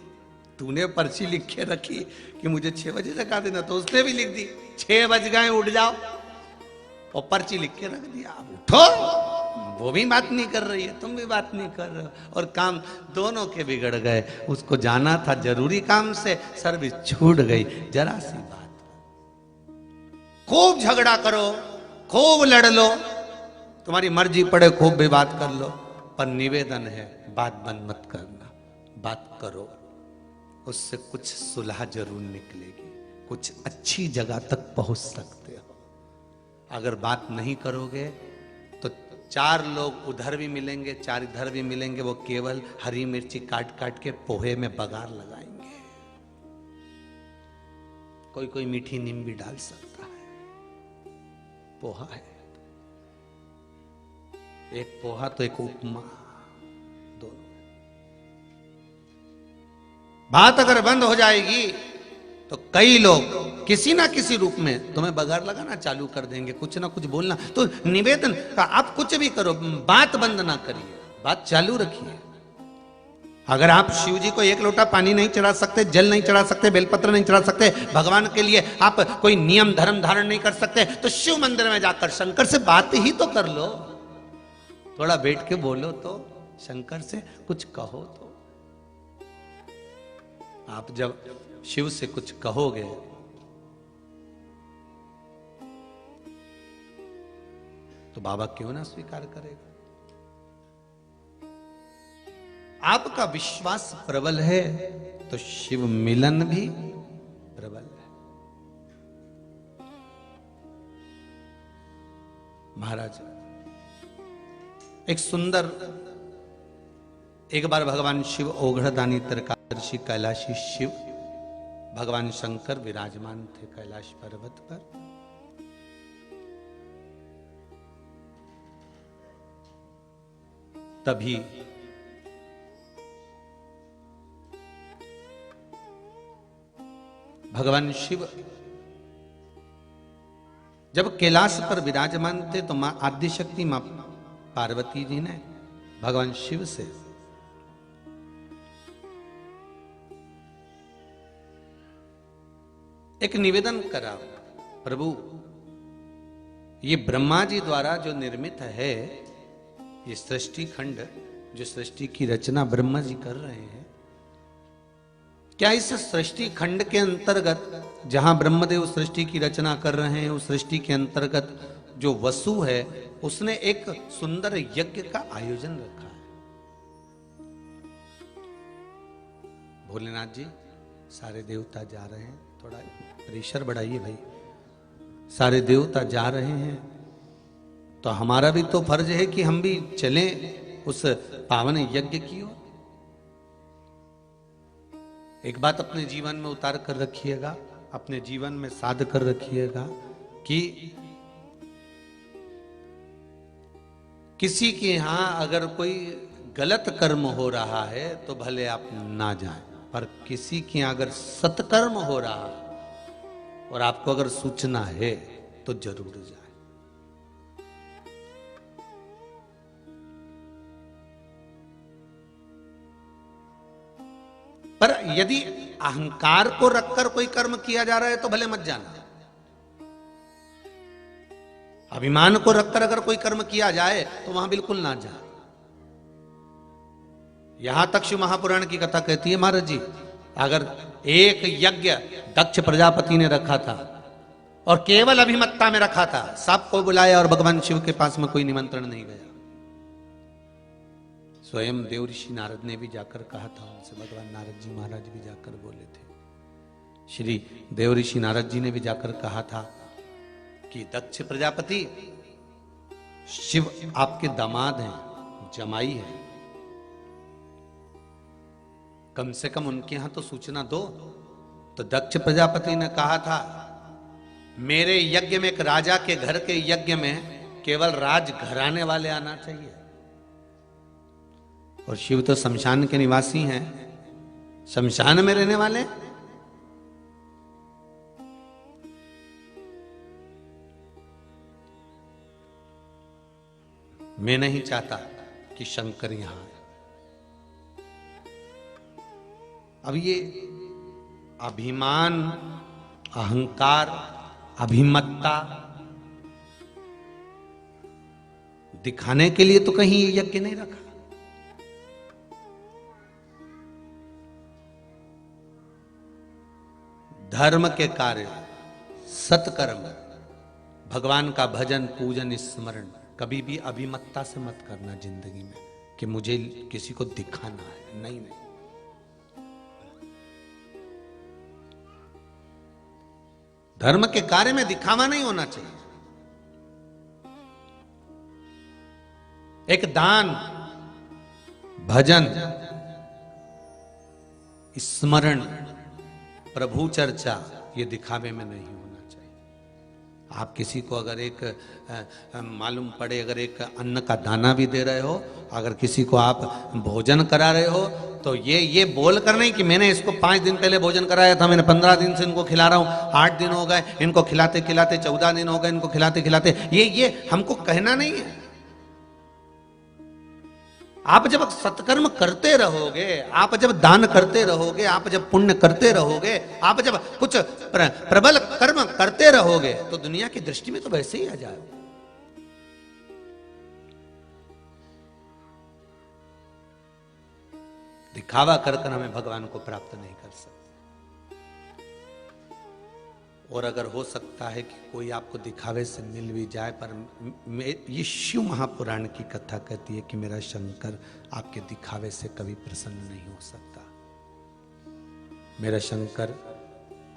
तूने पर्ची लिख के रखी कि मुझे 6 बजे जगा देना, तो उसने भी लिख दी 6 बज गए उठ जाओ, और पर्ची लिख के रख दिया। आप उठो, वो भी बात नहीं कर रही है, तुम भी बात नहीं कर रहे हो, और काम दोनों के बिगड़ गए। उसको जाना था जरूरी काम से, सर्विस छूट गई, जरा सी बात। खूब झगड़ा करो, खूब लड़ लो, तुम्हारी मर्जी पड़े, खूब भी बात कर लो, पर निवेदन है बात बंद मत करना, बात करो, उससे कुछ सुलह जरूर निकलेगी, कुछ अच्छी जगह तक पहुंच सकते हो। अगर बात नहीं करोगे तो 4 लोग उधर भी मिलेंगे, 4 इधर भी मिलेंगे, वो केवल हरी मिर्ची काट काट के पोहे में बघार लगाएंगे। कोई कोई मीठी नीम भी डाल सकता है, पोहा है, एक पोहा तो एक उपमा, दोनों। बात अगर बंद हो जाएगी तो कई लोग किसी ना किसी रूप में तुम्हें बघार लगाना चालू कर देंगे, कुछ ना कुछ बोलना। तो निवेदन का आप कुछ भी करो, बात बंद ना करिए, बात चालू रखिए। अगर आप शिव जी को 1 लोटा पानी नहीं चढ़ा सकते, जल नहीं चढ़ा सकते, बेलपत्र नहीं चढ़ा सकते, भगवान के लिए आप कोई नियम धर्म धारण नहीं कर सकते, तो शिव मंदिर में जाकर शंकर से बात ही तो कर लो, थोड़ा बैठ के बोलो तो, शंकर से कुछ कहो तो। आप जब शिव से कुछ कहोगे तो बाबा क्यों ना स्वीकार करेगा। आपका विश्वास प्रबल है तो शिव मिलन भी प्रबल है। महाराज, एक सुंदर एक बार भगवान शिव ओघड़दानी त्रिकादर्शी कैलाशी शिव भगवान शंकर विराजमान थे कैलाश पर्वत पर। तभी भगवान शिव जब कैलाश पर विराजमान थे तो मां आद्यशक्ति मां पार्वती जी ने भगवान शिव से एक निवेदन करा, प्रभु ये ब्रह्मा जी द्वारा जो निर्मित है ये सृष्टि खंड, जो सृष्टि की रचना ब्रह्मा जी कर रहे हैं, क्या इस सृष्टि खंड के अंतर्गत जहां ब्रह्मदेव सृष्टि की रचना कर रहे हैं उस सृष्टि के अंतर्गत जो वसु है उसने एक सुंदर यज्ञ का आयोजन रखा है। भोलेनाथ जी सारे देवता जा रहे हैं, थोड़ा प्रेशर बढ़ाइए भाई, सारे देवता जा रहे हैं तो हमारा भी तो फर्ज है कि हम भी चलें उस पावन यज्ञ की ओर। एक बात अपने जीवन में उतार कर रखिएगा, अपने जीवन में साध कर रखिएगा कि किसी के यहां अगर कोई गलत कर्म हो रहा है तो भले आप ना जाएं, पर किसी के यहां अगर सत्कर्म हो रहा है और आपको अगर सूचना है तो जरूर जाए। पर यदि अहंकार को रखकर कोई कर्म किया जा रहा है तो भले मत जाना। अभिमान को रखकर अगर कोई कर्म किया जाए तो वहां बिल्कुल ना जाए। यहां तक शिव महापुराण की कथा कहती है महाराज जी, अगर एक यज्ञ दक्ष प्रजापति ने रखा था और केवल अभिमत्ता में रखा था, सबको बुलाया और भगवान शिव के पास में कोई निमंत्रण नहीं गया। स्वयं देव ऋषि नारद ने भी जाकर कहा था उनसे, भगवान नारद जी महाराज भी जाकर बोले थे, श्री देव ऋषि नारद जी ने भी जाकर कहा था कि दक्ष प्रजापति शिव आपके दामाद हैं, जमाई है, कम से कम उनके यहां तो सूचना दो। तो दक्ष प्रजापति ने कहा था, मेरे यज्ञ में, एक राजा के घर के यज्ञ में केवल राज घराने वाले आना चाहिए। और शिव तो शमशान के निवासी हैं, शमशान में रहने वाले। मैं नहीं चाहता कि शंकर यहां आए। अब ये अभिमान, अहंकार, अभिमत्ता दिखाने के लिए तो कहीं ये यज्ञ नहीं रखा। धर्म के कार्य, सत्कर्म, भगवान का भजन, पूजन, स्मरण कभी भी अभिमत्ता से मत करना जिंदगी में कि मुझे किसी को दिखाना है। नहीं नहीं, धर्म के कार्य में दिखावा नहीं होना चाहिए। एक दान, भजन, स्मरण, प्रभु चर्चा, ये दिखावे में नहीं होना चाहिए। आप किसी को अगर एक मालूम पड़े, अगर एक अन्न का दाना भी दे रहे हो, अगर किसी को आप भोजन करा रहे हो, तो ये बोल कर नहीं कि मैंने इसको 5 दिन पहले भोजन कराया था, मैंने 15 दिन से इनको खिला रहा हूं, 8 दिन हो गए इनको खिलाते खिलाते, 14 दिन हो गए इनको खिलाते खिलाते, ये हमको कहना नहीं है। आप जब सत्कर्म करते रहोगे, आप जब दान करते रहोगे, आप जब पुण्य करते रहोगे, आप जब कुछ प्रबल कर्म करते रहोगे, तो दुनिया की दृष्टि में तो वैसे ही आ जाओगे। दिखावा कर हमें भगवान को प्राप्त नहीं कर सकते। और अगर हो सकता है कि कोई आपको दिखावे से मिल भी जाए, पर ये शिव महापुराण की कथा कहती है कि मेरा शंकर आपके दिखावे से कभी प्रसन्न नहीं हो सकता। मेरा शंकर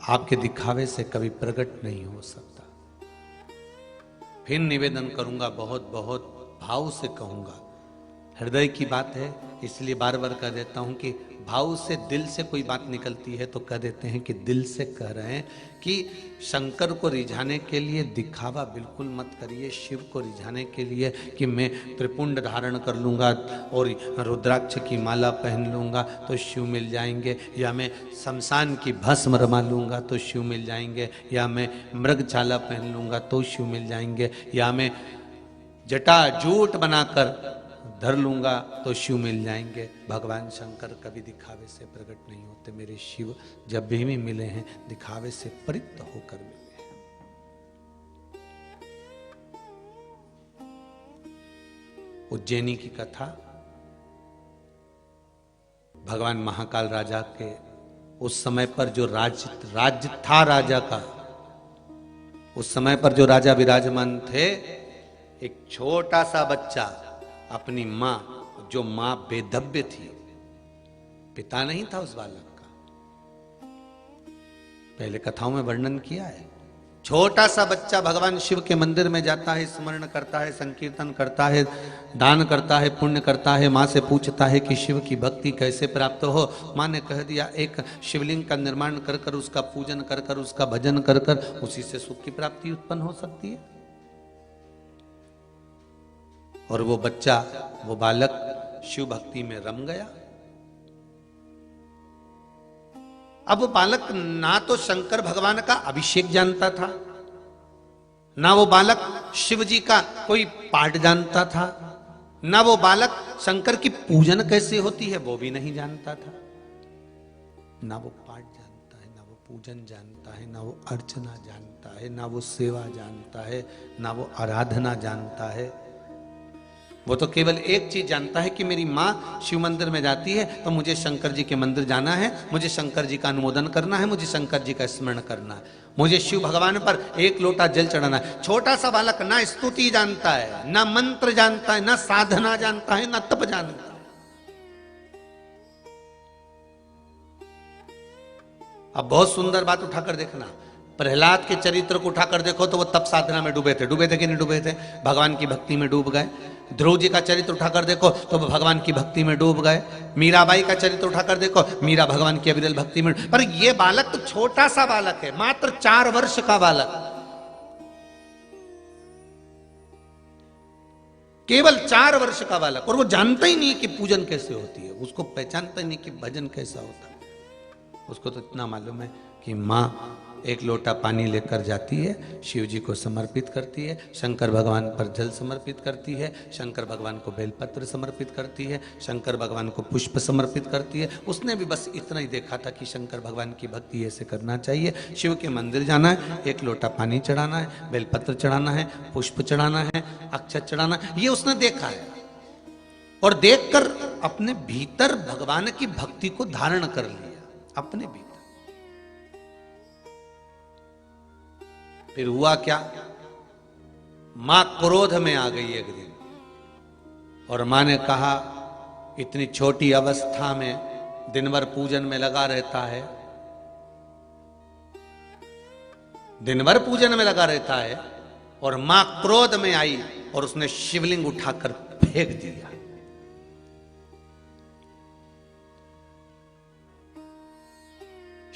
आपके दिखावे से कभी प्रकट नहीं हो सकता। फिर निवेदन करूंगा, बहुत बहुत भाव से कहूंगा, हृदय की बात है, इसलिए बार बार कह देता हूं कि भाव से दिल से कोई बात निकलती है तो कह देते हैं कि दिल से कह रहे हैं कि शंकर को रिझाने के लिए दिखावा बिल्कुल मत करिए। शिव को रिझाने के लिए कि मैं त्रिपुंड धारण कर लूंगा और रुद्राक्ष की माला पहन लूंगा तो शिव मिल जाएंगे, या मैं शमशान की भस्म रमा लूंगा तो शिव मिल जाएंगे, या मैं मृगछाला पहन लूंगा तो शिव मिल जाएंगे, या मैं जटा जूट बनाकर धर लूंगा तो शिव मिल जाएंगे। भगवान शंकर कभी दिखावे से प्रकट नहीं होते। मेरे शिव जब भी मिले हैं दिखावे से परित होकर मिले हैं। उज्जैनी की कथा, भगवान महाकाल राजा के उस समय पर जो राज्य था राजा का, उस समय पर जो राजा विराजमान थे, एक छोटा सा बच्चा अपनी मां, जो मां बेधव्य थी, पिता नहीं था उस बालक का, पहले कथाओं में वर्णन किया है। छोटा सा बच्चा भगवान शिव के मंदिर में जाता है, स्मरण करता है, संकीर्तन करता है, दान करता है, पुण्य करता है, मां से पूछता है कि शिव की भक्ति कैसे प्राप्त हो। मां ने कह दिया एक शिवलिंग का निर्माण कर कर, उसका पूजन कर कर, उसका भजन कर कर, उसी से सुख की प्राप्ति उत्पन्न हो सकती है। और वो बच्चा, वो बालक शिव भक्ति में रम गया। अब वो बालक ना तो शंकर भगवान का अभिषेक जानता था, ना वो बालक शिव जी का कोई पाठ जानता था, ना वो बालक शंकर की पूजन कैसे होती है वो भी नहीं जानता था। ना वो पाठ जानता है, ना वो पूजन जानता है, ना वो अर्चना जानता है, ना वो सेवा जानता है, ना वो आराधना जानता है। वो तो केवल एक चीज जानता है कि मेरी माँ शिव मंदिर में जाती है तो मुझे शंकर जी के मंदिर जाना है, मुझे शंकर जी का अनुमोदन करना है, मुझे शंकर जी का स्मरण करना है, मुझे शिव भगवान पर एक लोटा जल चढ़ाना है। छोटा सा बालक ना स्तुति जानता है, ना मंत्र जानता है, ना साधना जानता है, ना तप जानता है। अब बहुत सुंदर बात उठाकर देखना, प्रहलाद के चरित्र को उठाकर देखो तो वो तप साधना में डूबे थे। डूबे थे कि नहीं डूबे थे? भगवान की भक्ति में डूब गए। ध्रुव जी का चरित्र उठाकर देखो तो वो भगवान की भक्ति में डूब गए। मीराबाई का चरित्र उठाकर देखो, मीरा भगवान की अविरल भक्ति में। पर ये बालक तो छोटा सा बालक है, मात्र 4 वर्ष का बालक, केवल 4 वर्ष का बालक, और वो जानता ही नहीं कि पूजन कैसे होती है, उसको पहचानता ही नहीं कि भजन कैसा होता है। उसको तो इतना मालूम है कि माँ एक लोटा पानी लेकर जाती है, शिव जी को समर्पित करती है, शंकर भगवान पर जल समर्पित करती है, शंकर भगवान को बेलपत्र समर्पित करती है, शंकर भगवान को पुष्प समर्पित करती है। उसने भी बस इतना ही देखा था कि शंकर भगवान की भक्ति ऐसे करना चाहिए, शिव के मंदिर जाना है, एक लोटा पानी चढ़ाना है, बेलपत्र चढ़ाना है, पुष्प चढ़ाना है, अक्षत चढ़ाना है, ये उसने देखा है। और देखकर अपने भीतर भगवान की भक्ति को धारण कर लिया अपने भीतर। फिर हुआ क्या, मां क्रोध में आ गई एक दिन, और मां ने कहा इतनी छोटी अवस्था में दिन भर पूजन में लगा रहता है, दिन भर पूजन में लगा रहता है। और मां क्रोध में आई और उसने शिवलिंग उठाकर फेंक दिया।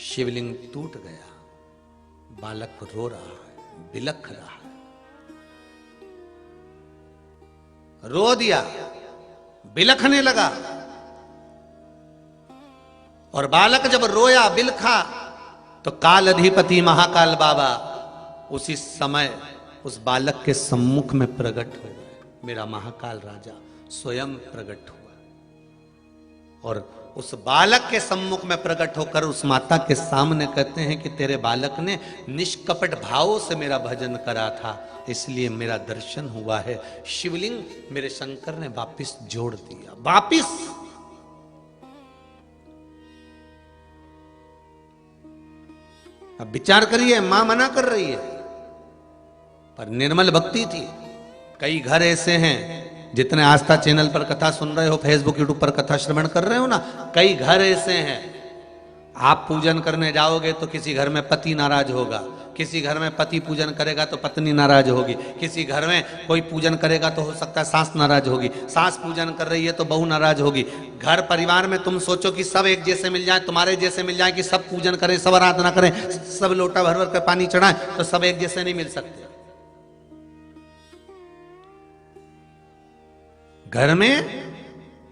शिवलिंग टूट गया, बालक रो रहा है, बिलख रहा है, रो दिया, बिलखने लगा। और बालक जब रोया बिलखा तो काल अधिपति महाकाल बाबा उसी समय उस बालक के सम्मुख में प्रकट हो गए। मेरा महाकाल राजा स्वयं प्रकट हुआ और उस बालक के सम्मुख में प्रकट होकर उस माता के सामने कहते हैं कि तेरे बालक ने निष्कपट भाव से मेरा भजन करा था, इसलिए मेरा दर्शन हुआ है। शिवलिंग मेरे शंकर ने वापिस जोड़ दिया, वापिस। अब विचार करिए, मां मना कर रही है पर निर्मल भक्ति थी। कई घर ऐसे हैं, जितने आस्था चैनल पर कथा सुन रहे हो, फेसबुक यूट्यूब पर कथा श्रवण कर रहे हो ना, कई घर ऐसे हैं, आप पूजन करने जाओगे तो किसी घर में पति नाराज होगा, किसी घर में पति पूजन करेगा तो पत्नी नाराज होगी, किसी घर में कोई पूजन करेगा तो हो सकता है सास नाराज होगी, सास पूजन कर रही है तो बहू नाराज होगी। घर परिवार में तुम सोचो कि सब एक जैसे मिल जाए, तुम्हारे जैसे मिल जाए, कि सब पूजन करें, सब आराधना करें, सब लोटा भर भर कर पानी चढ़ाएं, तो सब एक जैसे नहीं मिल सकते। घर में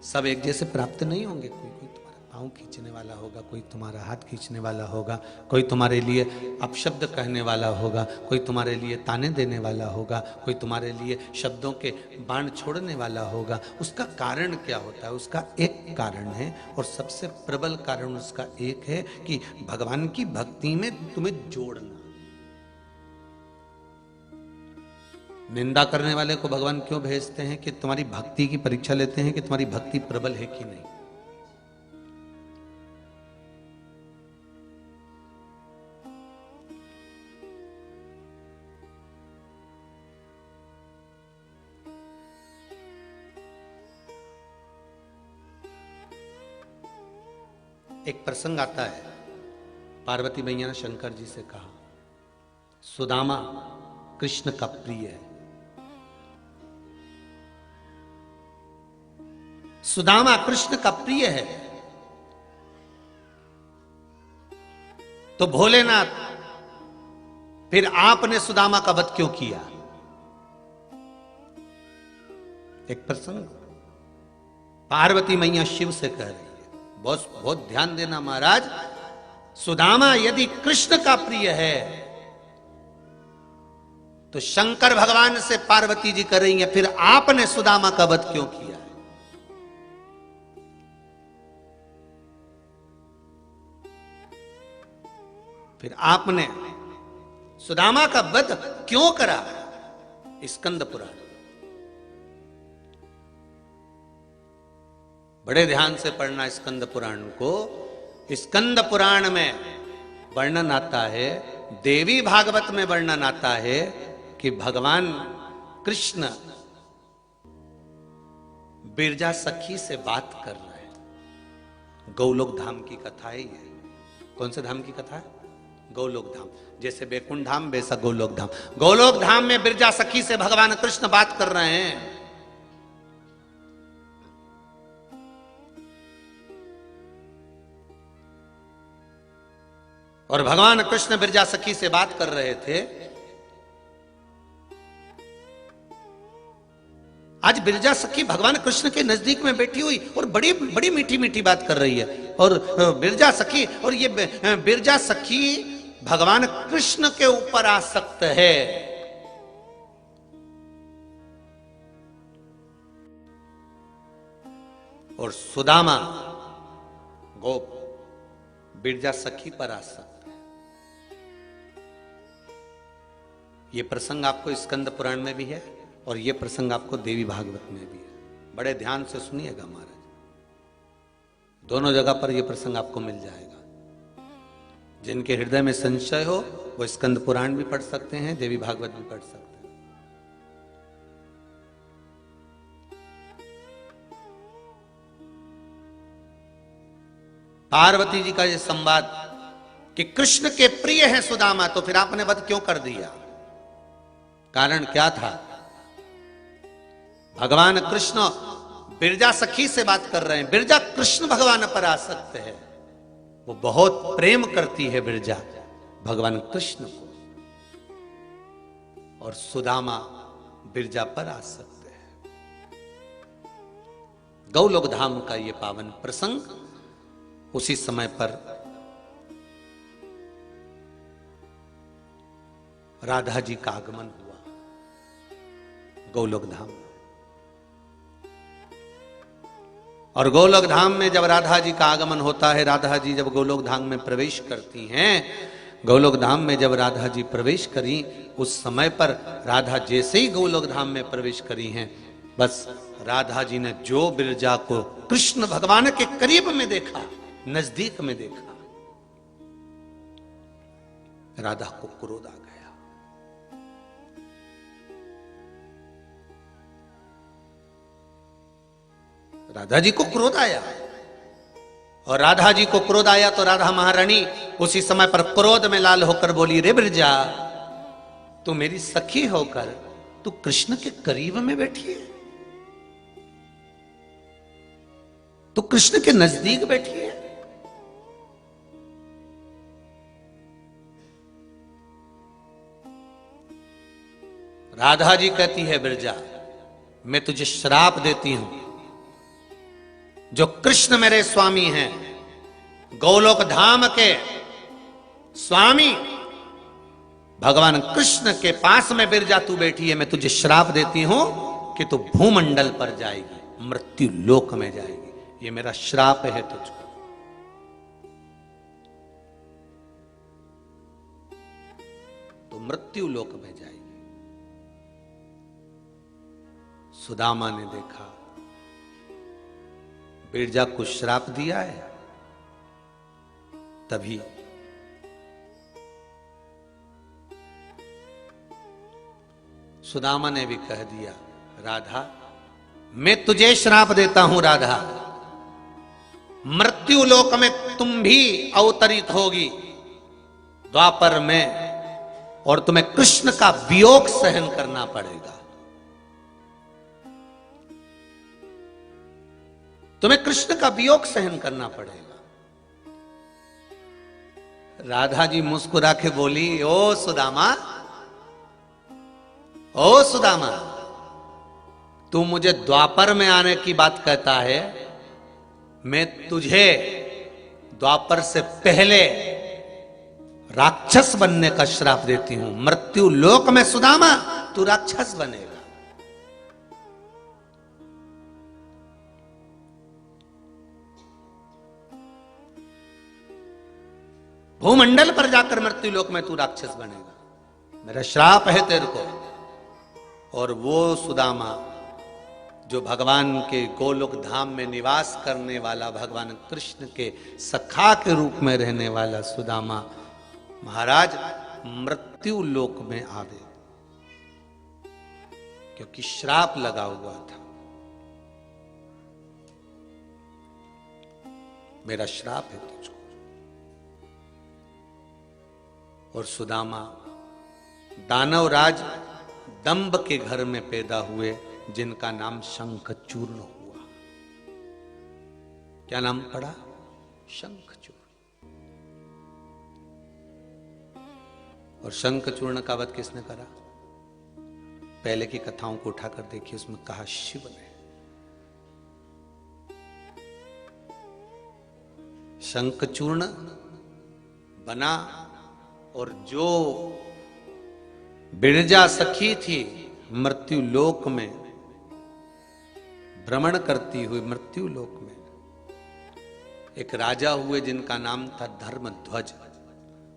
सब एक जैसे प्राप्त नहीं होंगे। कोई कोई तुम्हारा पाँव खींचने वाला होगा, कोई तुम्हारा हाथ खींचने वाला होगा, कोई तुम्हारे लिए अपशब्द कहने वाला होगा, कोई तुम्हारे लिए ताने देने वाला होगा, कोई तुम्हारे लिए शब्दों के बाण छोड़ने वाला होगा। उसका कारण क्या होता है? उसका एक कारण है, और सबसे प्रबल कारण उसका एक है कि भगवान की भक्ति में तुम्हें जोड़ना। निंदा करने वाले को भगवान क्यों भेजते हैं? कि तुम्हारी भक्ति की परीक्षा लेते हैं कि तुम्हारी भक्ति प्रबल है कि नहीं। एक प्रसंग आता है, पार्वती मैया ने शंकर जी से कहा, सुदामा कृष्ण का प्रिय है। सुदामा कृष्ण का प्रिय है, तो भोलेनाथ फिर आपने सुदामा का वध क्यों किया? एक प्रसंग पार्वती मैया शिव से कह रही है, बहुत बहुत ध्यान देना महाराज, सुदामा यदि कृष्ण का प्रिय है तो शंकर भगवान से पार्वती जी कर रही है, फिर आपने सुदामा का वध क्यों किया? फिर आपने सुदामा का वध क्यों करा? स्कंद पुराण, बड़े ध्यान से पढ़ना स्कंद पुराण को। स्कंद पुराण में वर्णन आता है, देवी भागवत में वर्णन आता है कि भगवान कृष्ण बिरजा सखी से बात कर रहे हैं। गौलोक धाम की कथा है ये। कौन से धाम की कथा है? गौलोक धाम। जैसे बैकुंठ धाम वैसा गौलोक धाम। गौलोक धाम में बिरजा सखी से भगवान कृष्ण बात कर रहे हैं। और भगवान कृष्ण बिरजा सखी से बात कर रहे थे। आज बिरजा सखी भगवान कृष्ण के नजदीक में बैठी हुई और बड़ी बड़ी मीठी मीठी बात कर रही है। और बिरजा सखी, और ये बिरजा सखी भगवान कृष्ण के ऊपर आसक्त है। और सुदामा गोप बिरजा सखी पर आसक्त है। यह प्रसंग आपको स्कंद पुराण में भी है और यह प्रसंग आपको देवी भागवत में भी है। बड़े ध्यान से सुनिएगा महाराज, दोनों जगह पर यह प्रसंग आपको मिल जाएगा। जिनके हृदय में संशय हो वो स्कंद पुराण भी पढ़ सकते हैं, देवी भागवत भी पढ़ सकते हैं। पार्वती जी का ये संवाद कि कृष्ण के प्रिय है सुदामा, तो फिर आपने वध क्यों कर दिया? कारण क्या था? भगवान कृष्ण बिरजा सखी से बात कर रहे हैं। बिरजा कृष्ण भगवान पर आसक्त है, वो बहुत प्रेम करती है बिरजा भगवान कृष्ण को, और सुदामा बिरजा पर आसक्त है। गौलोक धाम का ये पावन प्रसंग, उसी समय पर राधा जी का आगमन हुआ गौलोक धाम। और गोलोक धाम में जब राधा जी का आगमन होता है, राधा जी जब गोलोक धाम में प्रवेश करती हैं, गोलोक धाम में जब राधा जी प्रवेश करी, उस समय पर राधा जैसे ही गोलोक धाम में प्रवेश करी हैं, बस राधा जी ने जो बिरजा को कृष्ण भगवान के करीब में देखा, नजदीक में देखा, राधा को क्रोध आ गया। राधा जी को क्रोध आया और राधा जी को क्रोध आया तो राधा महारानी उसी समय पर क्रोध में लाल होकर बोली, रे बिरजा, तू मेरी सखी होकर तू कृष्ण के करीब में बैठी है, तू कृष्ण के नजदीक बैठी है। राधा जी कहती है, बिरजा, मैं तुझे श्राप देती हूं, जो कृष्ण मेरे स्वामी हैं, गोलोक धाम के स्वामी भगवान कृष्ण के पास में बिरजा तू बैठी है, मैं तुझे श्राप देती हूं कि तू भूमंडल पर जाएगी, मृत्यु लोक में जाएगी। ये मेरा श्राप है तुझको। तो मृत्यु लोक में जाएगी। सुदामा ने देखा बिरजा को श्राप दिया है, तभी सुदामा ने भी कह दिया, राधा, मैं तुझे श्राप देता हूं राधा, मृत्यु लोक में तुम भी अवतरित होगी द्वापर में, और तुम्हें कृष्ण का वियोग सहन करना पड़ेगा। तुम्हें कृष्ण का वियोग सहन करना पड़ेगा। राधा जी मुस्कुरा के बोली, ओ सुदामा, ओ सुदामा, तू मुझे द्वापर में आने की बात कहता है, मैं तुझे द्वापर से पहले राक्षस बनने का श्राप देती हूं। मृत्यु लोक में सुदामा तू राक्षस बनेगा। भूमंडल पर जाकर मृत्यु लोक में तू राक्षस बनेगा, मेरा श्राप है तेरे को। और वो सुदामा जो भगवान के गोलोक धाम में निवास करने वाला, भगवान कृष्ण के सखा के रूप में रहने वाला सुदामा महाराज मृत्यु लोक में आवे, क्योंकि श्राप लगा हुआ था। मेरा श्राप है तुझको। और सुदामा दानवराज दंभ के घर में पैदा हुए, जिनका नाम शंखचूर्ण हुआ। क्या नाम पड़ा? शंखचूर्ण। और शंखचूर्ण का वध किसने करा? पहले की कथाओं को उठाकर देखिए, उसमें कहा शिव ने। शंखचूर्ण बना, और जो बिरजा सखी थी मृत्यु लोक में भ्रमण करती हुई, मृत्यु लोक में एक राजा हुए जिनका नाम था धर्मध्वज।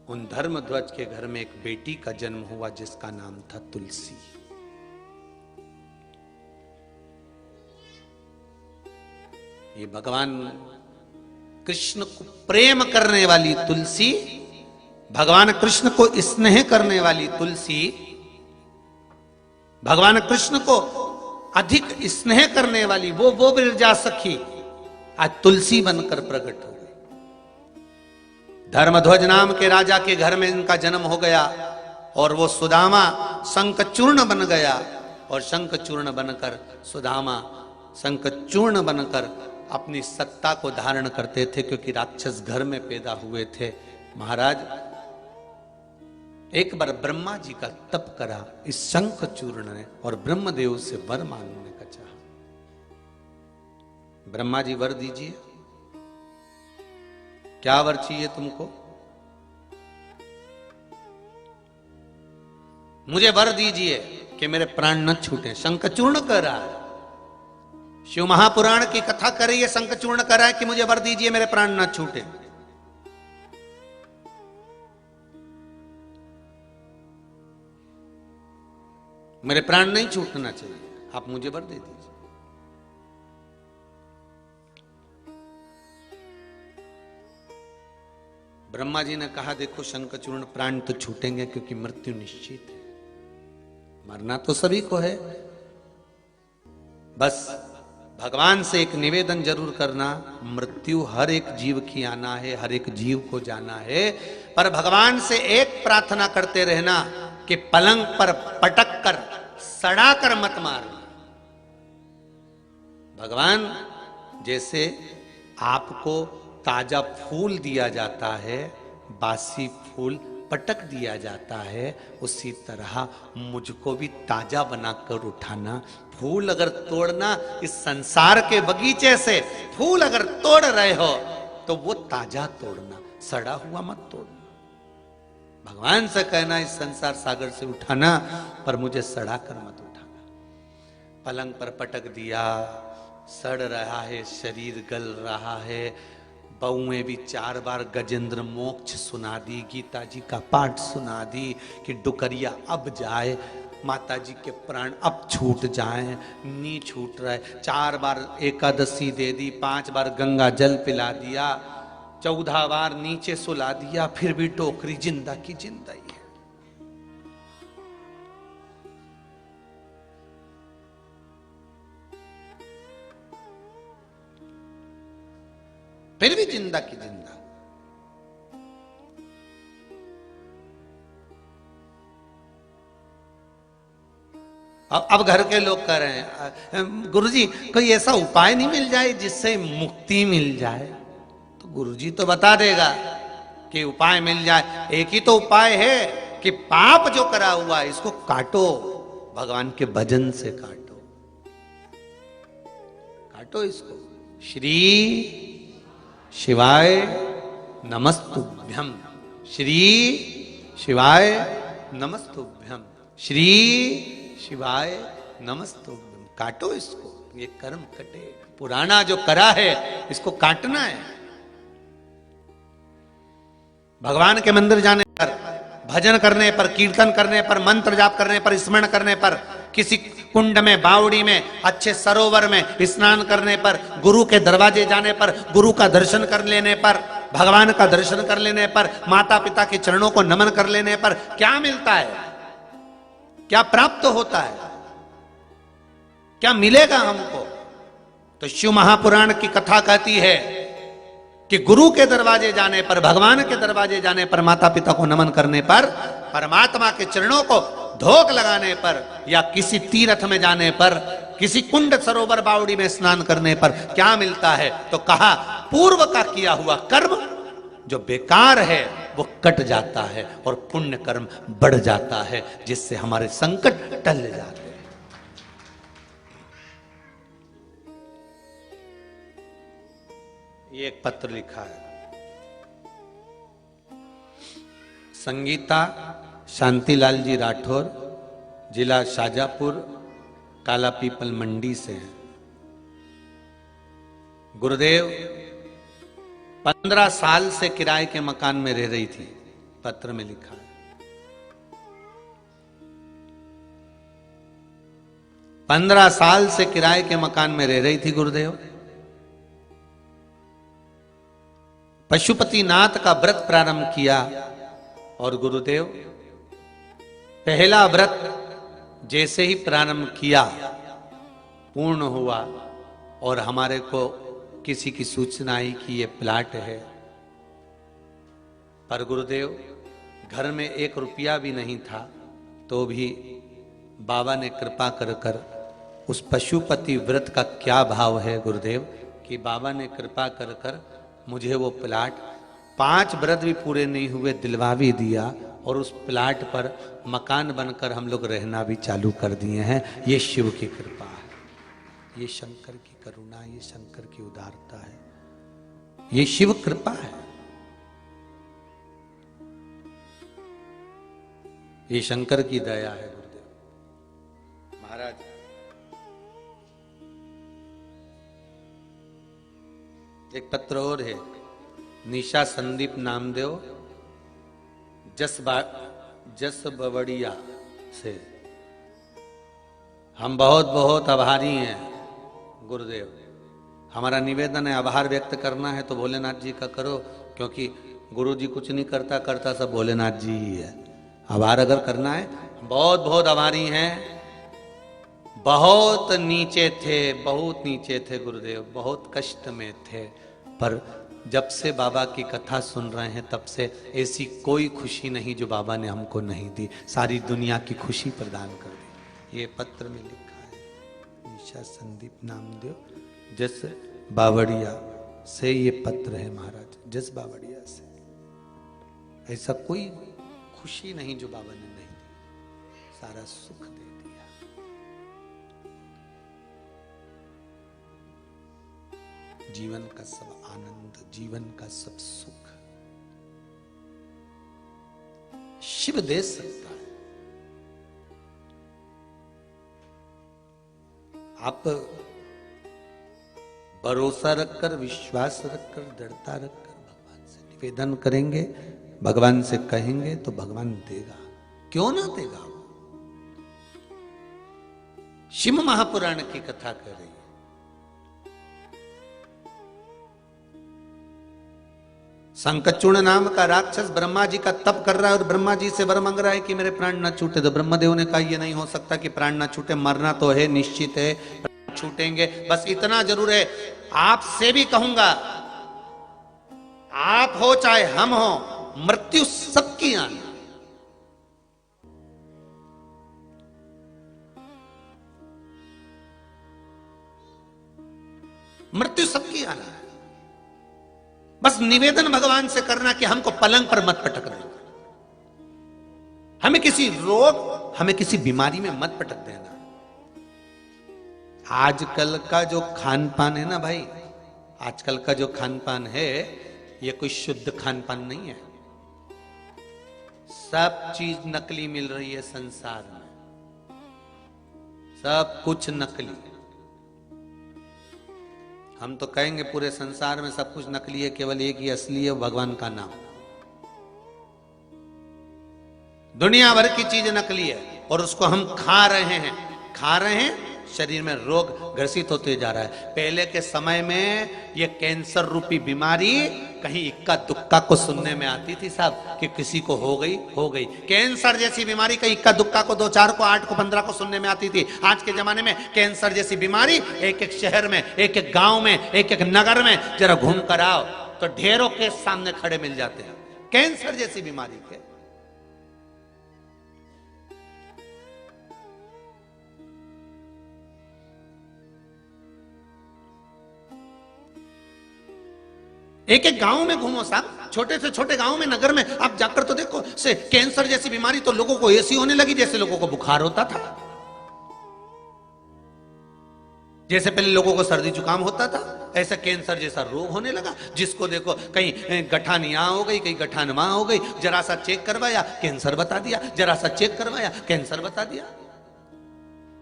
उन धर्मध्वज के घर में एक बेटी का जन्म हुआ जिसका नाम था तुलसी। ये भगवान कृष्ण को प्रेम करने वाली तुलसी, भगवान कृष्ण को स्नेह करने वाली तुलसी, भगवान कृष्ण को अधिक स्नेह करने वाली वो बिरजा सखी आज तुलसी बनकर प्रकट हो गई। धर्मध्वज नाम के राजा के घर में इनका जन्म हो गया, और वो सुदामा शंखचूर्ण बन गया। और शंखचूर्ण बनकर सुदामा शंखचूर्ण बनकर अपनी सत्ता को धारण करते थे, क्योंकि राक्षस घर में पैदा हुए थे। महाराज एक बार ब्रह्मा जी का तप करा इस शंखचूर्ण ने, और ब्रह्मदेव से वर मांगने का चाहा। ब्रह्मा जी वर दीजिए। क्या वर चाहिए तुमको? मुझे वर दीजिए कि मेरे प्राण न छूटे। शंखचूर्ण कह रहा है, शिव महापुराण की कथा कर रही है, शंखचूर्ण कह रहा है कि मुझे वर दीजिए मेरे प्राण न छूटे। मेरे प्राण नहीं छूटना चाहिए, आप मुझे वर दे दीजिए। ब्रह्मा जी ने कहा, देखो शंखचूर्ण, प्राण तो छूटेंगे क्योंकि मृत्यु निश्चित है, मरना तो सभी को है, बस भगवान से एक निवेदन जरूर करना, मृत्यु हर एक जीव की आना है, हर एक जीव को जाना है, पर भगवान से एक प्रार्थना करते रहना कि पलंग पर पटक कर सड़ा कर मत मारना। भगवान जैसे आपको ताजा फूल दिया जाता है, बासी फूल पटक दिया जाता है, उसी तरह मुझको भी ताजा बनाकर उठाना। फूल अगर तोड़ना, इस संसार के बगीचे से फूल अगर तोड़ रहे हो तो वो ताजा तोड़ना, सड़ा हुआ मत तोड़ना। भगवान से कहना इस संसार सागर से उठाना, पर मुझे सड़ा कर मत उठाना। पलंग पर पटक दिया, सड़ रहा है, शरीर गल रहा है। बहू ने भी 4 बार गजेंद्र मोक्ष सुना दी, गीता जी का पाठ सुना दी कि डुकरिया अब जाए, माता जी के प्राण अब छूट जाए, नी छूट रहा है। 4 बार एकादशी दे दी, 5 बार गंगा जल पिला दिया, 14 बार नीचे सुला दिया, फिर भी टोकरी जिंदा की जिंदा ही है। फिर भी जिंदा की जिंदा। अब घर के लोग कह रहे हैं गुरुजी कोई ऐसा उपाय नहीं मिल जाए जिससे मुक्ति मिल जाए। तो गुरुजी तो बता देगा कि उपाय मिल जाए। एक ही तो उपाय है कि पाप जो करा हुआ है इसको काटो, भगवान के भजन से काटो, काटो इसको। श्री शिवाय नमस्तुभ्यम, श्री शिवाय नमस्तुभ्यम, श्री शिवाय नमस्तुभ्यम। काटो इसको, ये कर्म कटे। पुराना जो करा है इसको काटना है। भगवान के मंदिर जाने पर, भजन करने पर, कीर्तन करने पर, मंत्र जाप करने पर, स्मरण करने पर, किसी कुंड में, बावड़ी में, अच्छे सरोवर में स्नान करने पर, गुरु के दरवाजे जाने पर, गुरु का दर्शन कर लेने पर, भगवान का दर्शन कर लेने पर, माता पिता के चरणों को नमन कर लेने पर क्या मिलता है, क्या प्राप्त होता है, क्या मिलेगा हमको? तो शिव महापुराण की कथा कहती है कि गुरु के दरवाजे जाने पर, भगवान के दरवाजे जाने पर, माता पिता को नमन करने पर, परमात्मा के चरणों को धोख लगाने पर, या किसी तीर्थ में जाने पर, किसी कुंड सरोवर बावड़ी में स्नान करने पर क्या मिलता है? तो कहा पूर्व का किया हुआ कर्म जो बेकार है वो कट जाता है और पुण्य कर्म बढ़ जाता है, जिससे हमारे संकट टल जाते हैं। ये एक पत्र लिखा है, संगीता शांतिलाल जी राठौर, जिला शाजापुर, काला पीपल मंडी से है। गुरुदेव 15 साल से किराए के मकान में रह रही थी, पत्र में लिखा है। 15 साल से किराए के मकान में रह रही थी गुरुदेव। पशुपतिनाथ का व्रत प्रारंभ किया और गुरुदेव पहला व्रत जैसे ही प्रारंभ किया पूर्ण हुआ और हमारे को किसी की सूचना आई कि ये प्लाट है। पर गुरुदेव घर में 1 रुपया भी नहीं था, तो भी बाबा ने कृपा कर कर, उस पशुपति व्रत का क्या भाव है गुरुदेव कि बाबा ने कृपा कर कर मुझे वो प्लाट 5 व्रत भी पूरे नहीं हुए दिलवा भी दिया, और उस प्लाट पर मकान बनकर हम लोग रहना भी चालू कर दिए हैं। ये शिव की कृपा है, ये शंकर की करुणा, ये शंकर की उदारता है, ये शिव कृपा है, ये शंकर की दया है गुरुदेव। महाराज एक पत्र और है, निशा संदीप नामदेव जस बवड़िया से। हम बहुत बहुत आभारी हैं गुरुदेव। हमारा निवेदन है, आभार व्यक्त करना है तो भोलेनाथ जी का करो, क्योंकि गुरु जी कुछ नहीं करता, करता सब भोलेनाथ जी ही है। आभार अगर करना है, बहुत बहुत आभारी हैं। बहुत नीचे थे, बहुत नीचे थे गुरुदेव, बहुत कष्ट में थे। पर जब से बाबा की कथा सुन रहे हैं तब से ऐसी कोई खुशी नहीं जो बाबा ने हमको नहीं दी। सारी दुनिया की खुशी प्रदान कर दी। ये पत्र में लिखा है, निशा संदीप नामदेव, जस बावड़िया से ये पत्र है महाराज, जस बावड़िया से। ऐसा कोई खुशी नहीं जो बाबा ने नहीं दी, सारा सुख दे दिया। जीवन का सब आनंद, जीवन का सब सुख शिव दे सकता है। आप भरोसा रखकर, विश्वास रखकर, दृढ़ता रखकर भगवान से निवेदन करेंगे, भगवान से कहेंगे तो भगवान देगा। क्यों ना देगा? शिव महापुराण की कथा कर रही है। संकचूर्ण नाम का राक्षस ब्रह्मा जी का तप कर रहा है और ब्रह्मा जी से वर मांग रहा है कि मेरे प्राण ना छूटे। तो ब्रह्मदेव ने कहा यह नहीं हो सकता कि प्राण ना छूटे, मरना तो है, निश्चित है, छूटेंगे। बस इतना जरूर है, आपसे भी कहूंगा, आप हो चाहे हम हो, मृत्यु सबकी आनी। मृत्यु सबकी आना है। बस निवेदन भगवान से करना कि हमको पलंग पर मत पटक देना, हमें किसी रोग, हमें किसी बीमारी में मत पटक देना। आजकल का जो खान पान है ना भाई, आजकल का जो खान पान है ये कोई शुद्ध खान पान नहीं है। सब चीज नकली मिल रही है संसार में, सब कुछ नकली। हम तो कहेंगे पूरे संसार में सब कुछ नकली है, केवल एक ही असली है, भगवान का नाम। दुनिया भर की चीज नकली है और उसको हम खा रहे हैं, शरीर में रोग ग्रसित होते जा रहा है। पहले के समय में ये कैंसर रूपी बीमारी कहीं इक्का दुक्का को सुनने में आती थी साहब, कि किसी को हो गई। कैंसर जैसी बीमारी कहीं इक्का दुक्का को, 2 4 को, 8 को, 15 को सुनने में आती थी। आज के जमाने में कैंसर जैसी बीमारी एक एक शहर में, एक एक गांव में, एक एक नगर में जरा घूम कर आओ तो ढेरों के सामने खड़े मिल जाते हैं कैंसर जैसी बीमारी के। एक एक गांव में घूमो साहब, छोटे से छोटे गांव में, नगर में आप जाकर तो देखो, से कैंसर जैसी बीमारी तो लोगों को ऐसी होने लगी जैसे लोगों को बुखार होता था। जैसे पहले लोगों को सर्दी जुकाम होता था, ऐसा कैंसर जैसा रोग होने लगा। जिसको देखो कहीं गठान यहां हो गई, कहीं गठान वहां हो गई, जरा सा चेक करवाया कैंसर बता दिया, जरा सा चेक करवाया कैंसर बता दिया।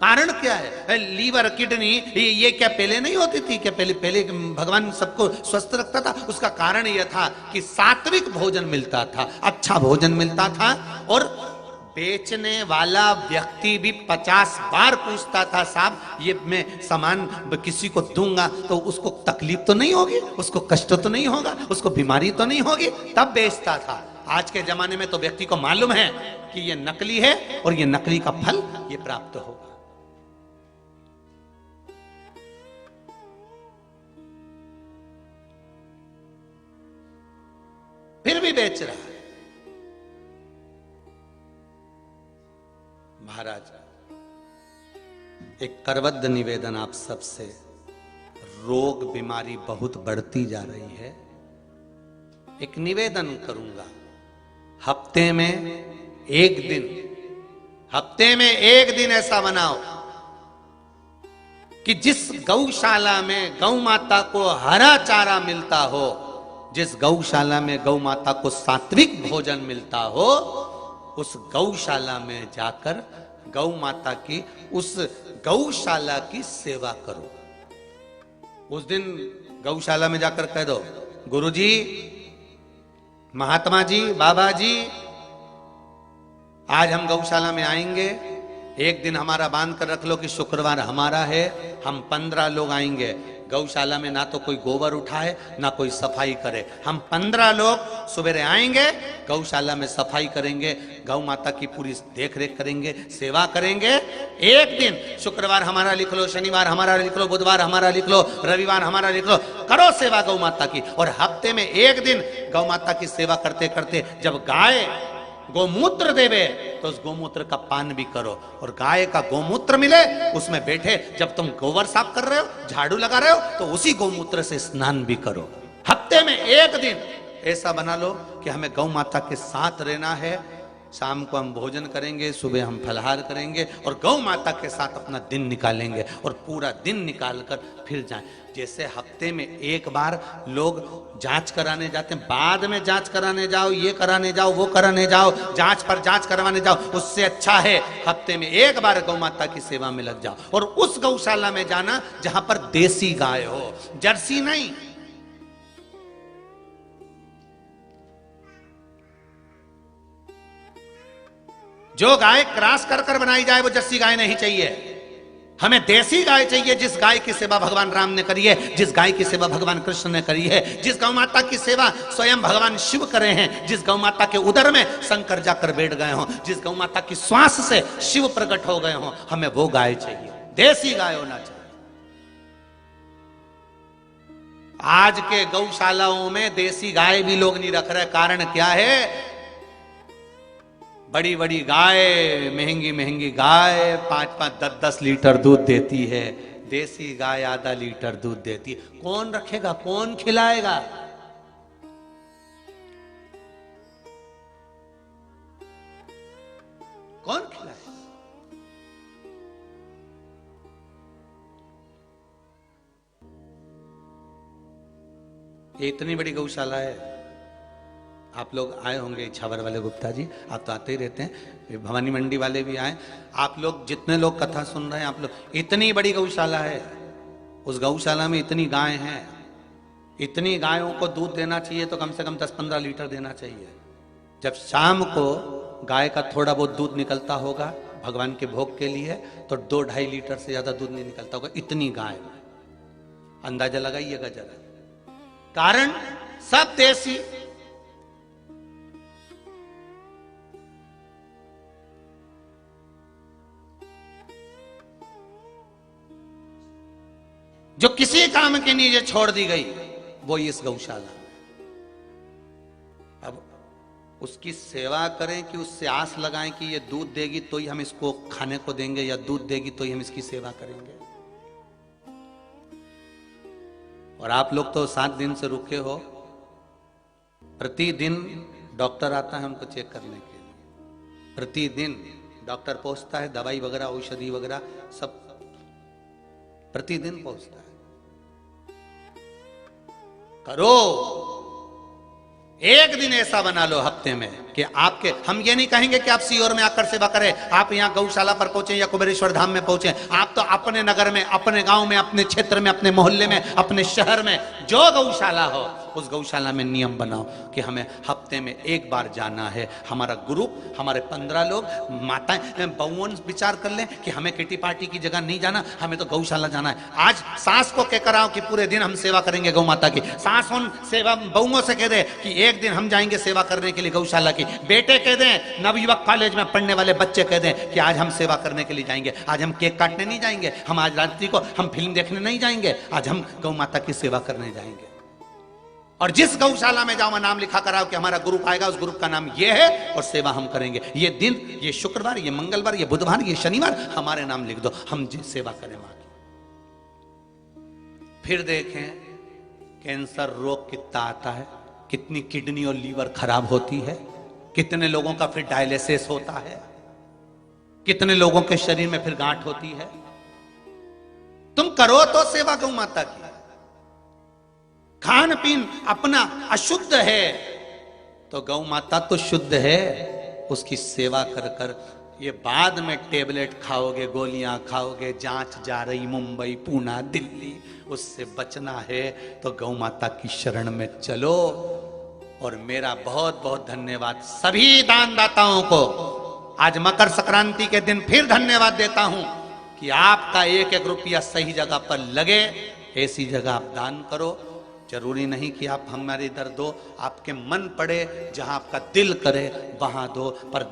कारण क्या है? लीवर, किडनी, ये क्या पहले नहीं होती थी? क्या पहले भगवान सबको स्वस्थ रखता था? उसका कारण यह था कि सात्विक भोजन मिलता था, अच्छा भोजन मिलता था। और बेचने वाला व्यक्ति भी 50 बार पूछता था, साहब ये मैं सामान किसी को दूंगा तो उसको तकलीफ तो नहीं होगी, उसको कष्ट तो नहीं होगा, उसको बीमारी तो नहीं होगी, तब बेचता था। आज के जमाने में तो व्यक्ति को मालूम है कि ये नकली है और ये नकली का फल ये प्राप्त होगा। फिर भी बेच रहा है। महाराज, एक करबद्ध निवेदन आप सबसे, रोग बीमारी बहुत बढ़ती जा रही है। एक निवेदन करूंगा, हफ्ते में एक दिन ऐसा बनाओ कि जिस गौशाला में गौ माता को हरा चारा मिलता हो, जिस गौशाला में गौ माता को सात्विक भोजन मिलता हो, उस गौशाला में जाकर गौ माता की, उस गौशाला की सेवा करो। उस दिन गौशाला में जाकर कह दो, गुरुजी, महात्मा जी, बाबा जी, आज हम गौशाला में आएंगे, एक दिन हमारा बांध कर रख लो कि शुक्रवार हमारा है, हम 15 लोग आएंगे। गौशाला में ना तो कोई गोबर उठाए ना कोई सफाई करे। हम 15 लोग सवेरे आएंगे, गौशाला में सफाई करेंगे, गौ माता की पूरी देख रेख करेंगे, सेवा करेंगे। एक दिन शुक्रवार हमारा लिख लो, शनिवार हमारा लिख लो, बुधवार हमारा लिख लो, रविवार हमारा लिख लो, करो सेवा गौ माता की। और हफ्ते में एक दिन गौ माता की सेवा करते करते जब गाय गोमूत्र देवे तो उस गोमूत्र का पान भी करो, और गाय का गोमूत्र मिले उसमें बैठे जब तुम गोबर साफ कर रहे हो, झाड़ू लगा रहे हो, तो उसी गोमूत्र से स्नान भी करो। हफ्ते में एक दिन ऐसा बना लो कि हमें गौ माता के साथ रहना है। शाम को हम भोजन करेंगे, सुबह हम फलाहार करेंगे और गौ माता के साथ अपना दिन निकालेंगे, और पूरा दिन निकालकर फिर जाएं। जैसे हफ्ते में एक बार लोग जांच कराने जाते हैं, बाद में जांच कराने जाओ, ये कराने जाओ, वो कराने जाओ, जांच पर जांच करवाने जाओ, उससे अच्छा है हफ्ते में एक बार गौ माता की सेवा में लग जाओ। और उस गौशाला में जाना जहां पर देसी गाय हो, जर्सी नहीं। जो गाय क्रॉस कर कर बनाई जाए वो जर्सी गाय नहीं चाहिए। हमें देसी गाय चाहिए, जिस गाय की सेवा भगवान राम ने करी है, जिस गाय की सेवा भगवान कृष्ण ने करी है, जिस गौ माता की सेवा स्वयं भगवान शिव करे हैं, जिस गौ माता के उदर में शंकर जाकर बैठ गए हों, जिस गौ माता की श्वास से शिव प्रकट हो गए हों, हमें वो गाय चाहिए, देसी गाय होना चाहिए। आज के गौशालाओं में देसी गाय भी लोग नहीं रख रहे। कारण क्या है? बड़ी बड़ी गाय, महंगी महंगी गाय 5-5, 10-10 लीटर दूध देती है, देसी गाय आधा लीटर दूध देती है। कौन रखेगा, कौन खिलाएगा? कौन खिलाएगा? ये इतनी बड़ी गौशाला है। आप लोग आए होंगे, छावर वाले गुप्ता जी, आप तो आते ही रहते हैं, भवानी मंडी वाले भी आए। आप लोग जितने लोग कथा सुन रहे हैं, आप लोग, इतनी बड़ी गौशाला है, उस गौशाला में इतनी गाय हैं, इतनी गायों को दूध देना चाहिए तो कम से कम 10-15 लीटर देना चाहिए। जब शाम को गाय का थोड़ा बहुत दूध निकलता होगा भगवान के भोग के लिए, तो 2-2.5 लीटर से ज्यादा दूध नहीं निकलता होगा। इतनी गाय, अंदाजा लगाइएगा जरा। कारण सब देसी। जो किसी काम के लिए छोड़ दी गई वो इस गौशाला में। अब उसकी सेवा करें कि उससे आस लगाएं कि ये दूध देगी तो ही हम इसको खाने को देंगे, या दूध देगी तो ही हम इसकी सेवा करेंगे। और आप लोग तो 7 दिन से रुके हो, प्रतिदिन डॉक्टर आता है उनको चेक करने के लिए, प्रतिदिन डॉक्टर पहुंचता है, दवाई वगैरह औषधि वगैरह सब प्रतिदिन पहुंचता है। करो, एक दिन ऐसा बना लो हफ्ते में कि आपके, हम ये नहीं कहेंगे कि आप सीहोर में आकर सेवा करें, आप यहां गौशाला पर पहुंचे या कुबेरेश्वर धाम में पहुंचे, आप तो अपने नगर में, अपने गांव में, अपने क्षेत्र में, अपने मोहल्ले में, अपने शहर में जो गौशाला हो उस गौशाला में नियम बनाओ कि हमें हफ्ते में एक बार जाना है। हमारा ग्रुप, हमारे 15 लोग, माताएं बहुओं विचार कर लें कि हमें किटी पार्टी की जगह नहीं जाना, हमें तो गौशाला जाना है। आज सास को कहकर आओ कि पूरे दिन हम सेवा करेंगे गौ माता की, सास उन सेवा बहुओं से कह दे कि एक दिन हम जाएंगे सेवा करने के लिए गौशाला की, बेटे कह दें, नवयुवक कॉलेज में पढ़ने वाले बच्चे कह दें कि आज हम सेवा करने के लिए जाएंगे, आज हम केक काटने नहीं जाएंगे, हम आज रात्रि को हम फिल्म देखने नहीं जाएंगे, आज हम गौ माता की सेवा करने जाएंगे। और जिस गौशाला में जाओ नाम लिखा कराओ कि हमारा ग्रुप आएगा, उस ग्रुप का नाम ये है और सेवा हम करेंगे। ये दिन, ये शुक्रवार, ये मंगलवार, ये बुधवार, ये शनिवार हमारे नाम लिख दो, हम सेवा करें मां की। फिर देखें कैंसर रोग कितना आता है, कितनी किडनी और लीवर खराब होती है, कितने लोगों का फिर डायलिसिस होता है, कितने लोगों के शरीर में फिर गांठ होती है। तुम करो तो सेवा गौ माता की। खान पीन अपना अशुद्ध है तो गौ माता तो शुद्ध है, उसकी सेवा कर कर ये बाद में टेबलेट खाओगे, गोलियां खाओगे, जांच जा रही मुंबई, पूना, दिल्ली, उससे बचना है तो गौ माता की शरण में चलो। और मेरा बहुत बहुत धन्यवाद सभी दानदाताओं को। आज मकर संक्रांति के दिन फिर धन्यवाद देता हूं कि आपका 1-1 रुपया सही जगह पर लगे, ऐसी जगह आप दान करो। जरूरी नहीं कि आप हमारे इधर दो, आपके मन पड़े जहां आपका दिल करे वहां दो, पर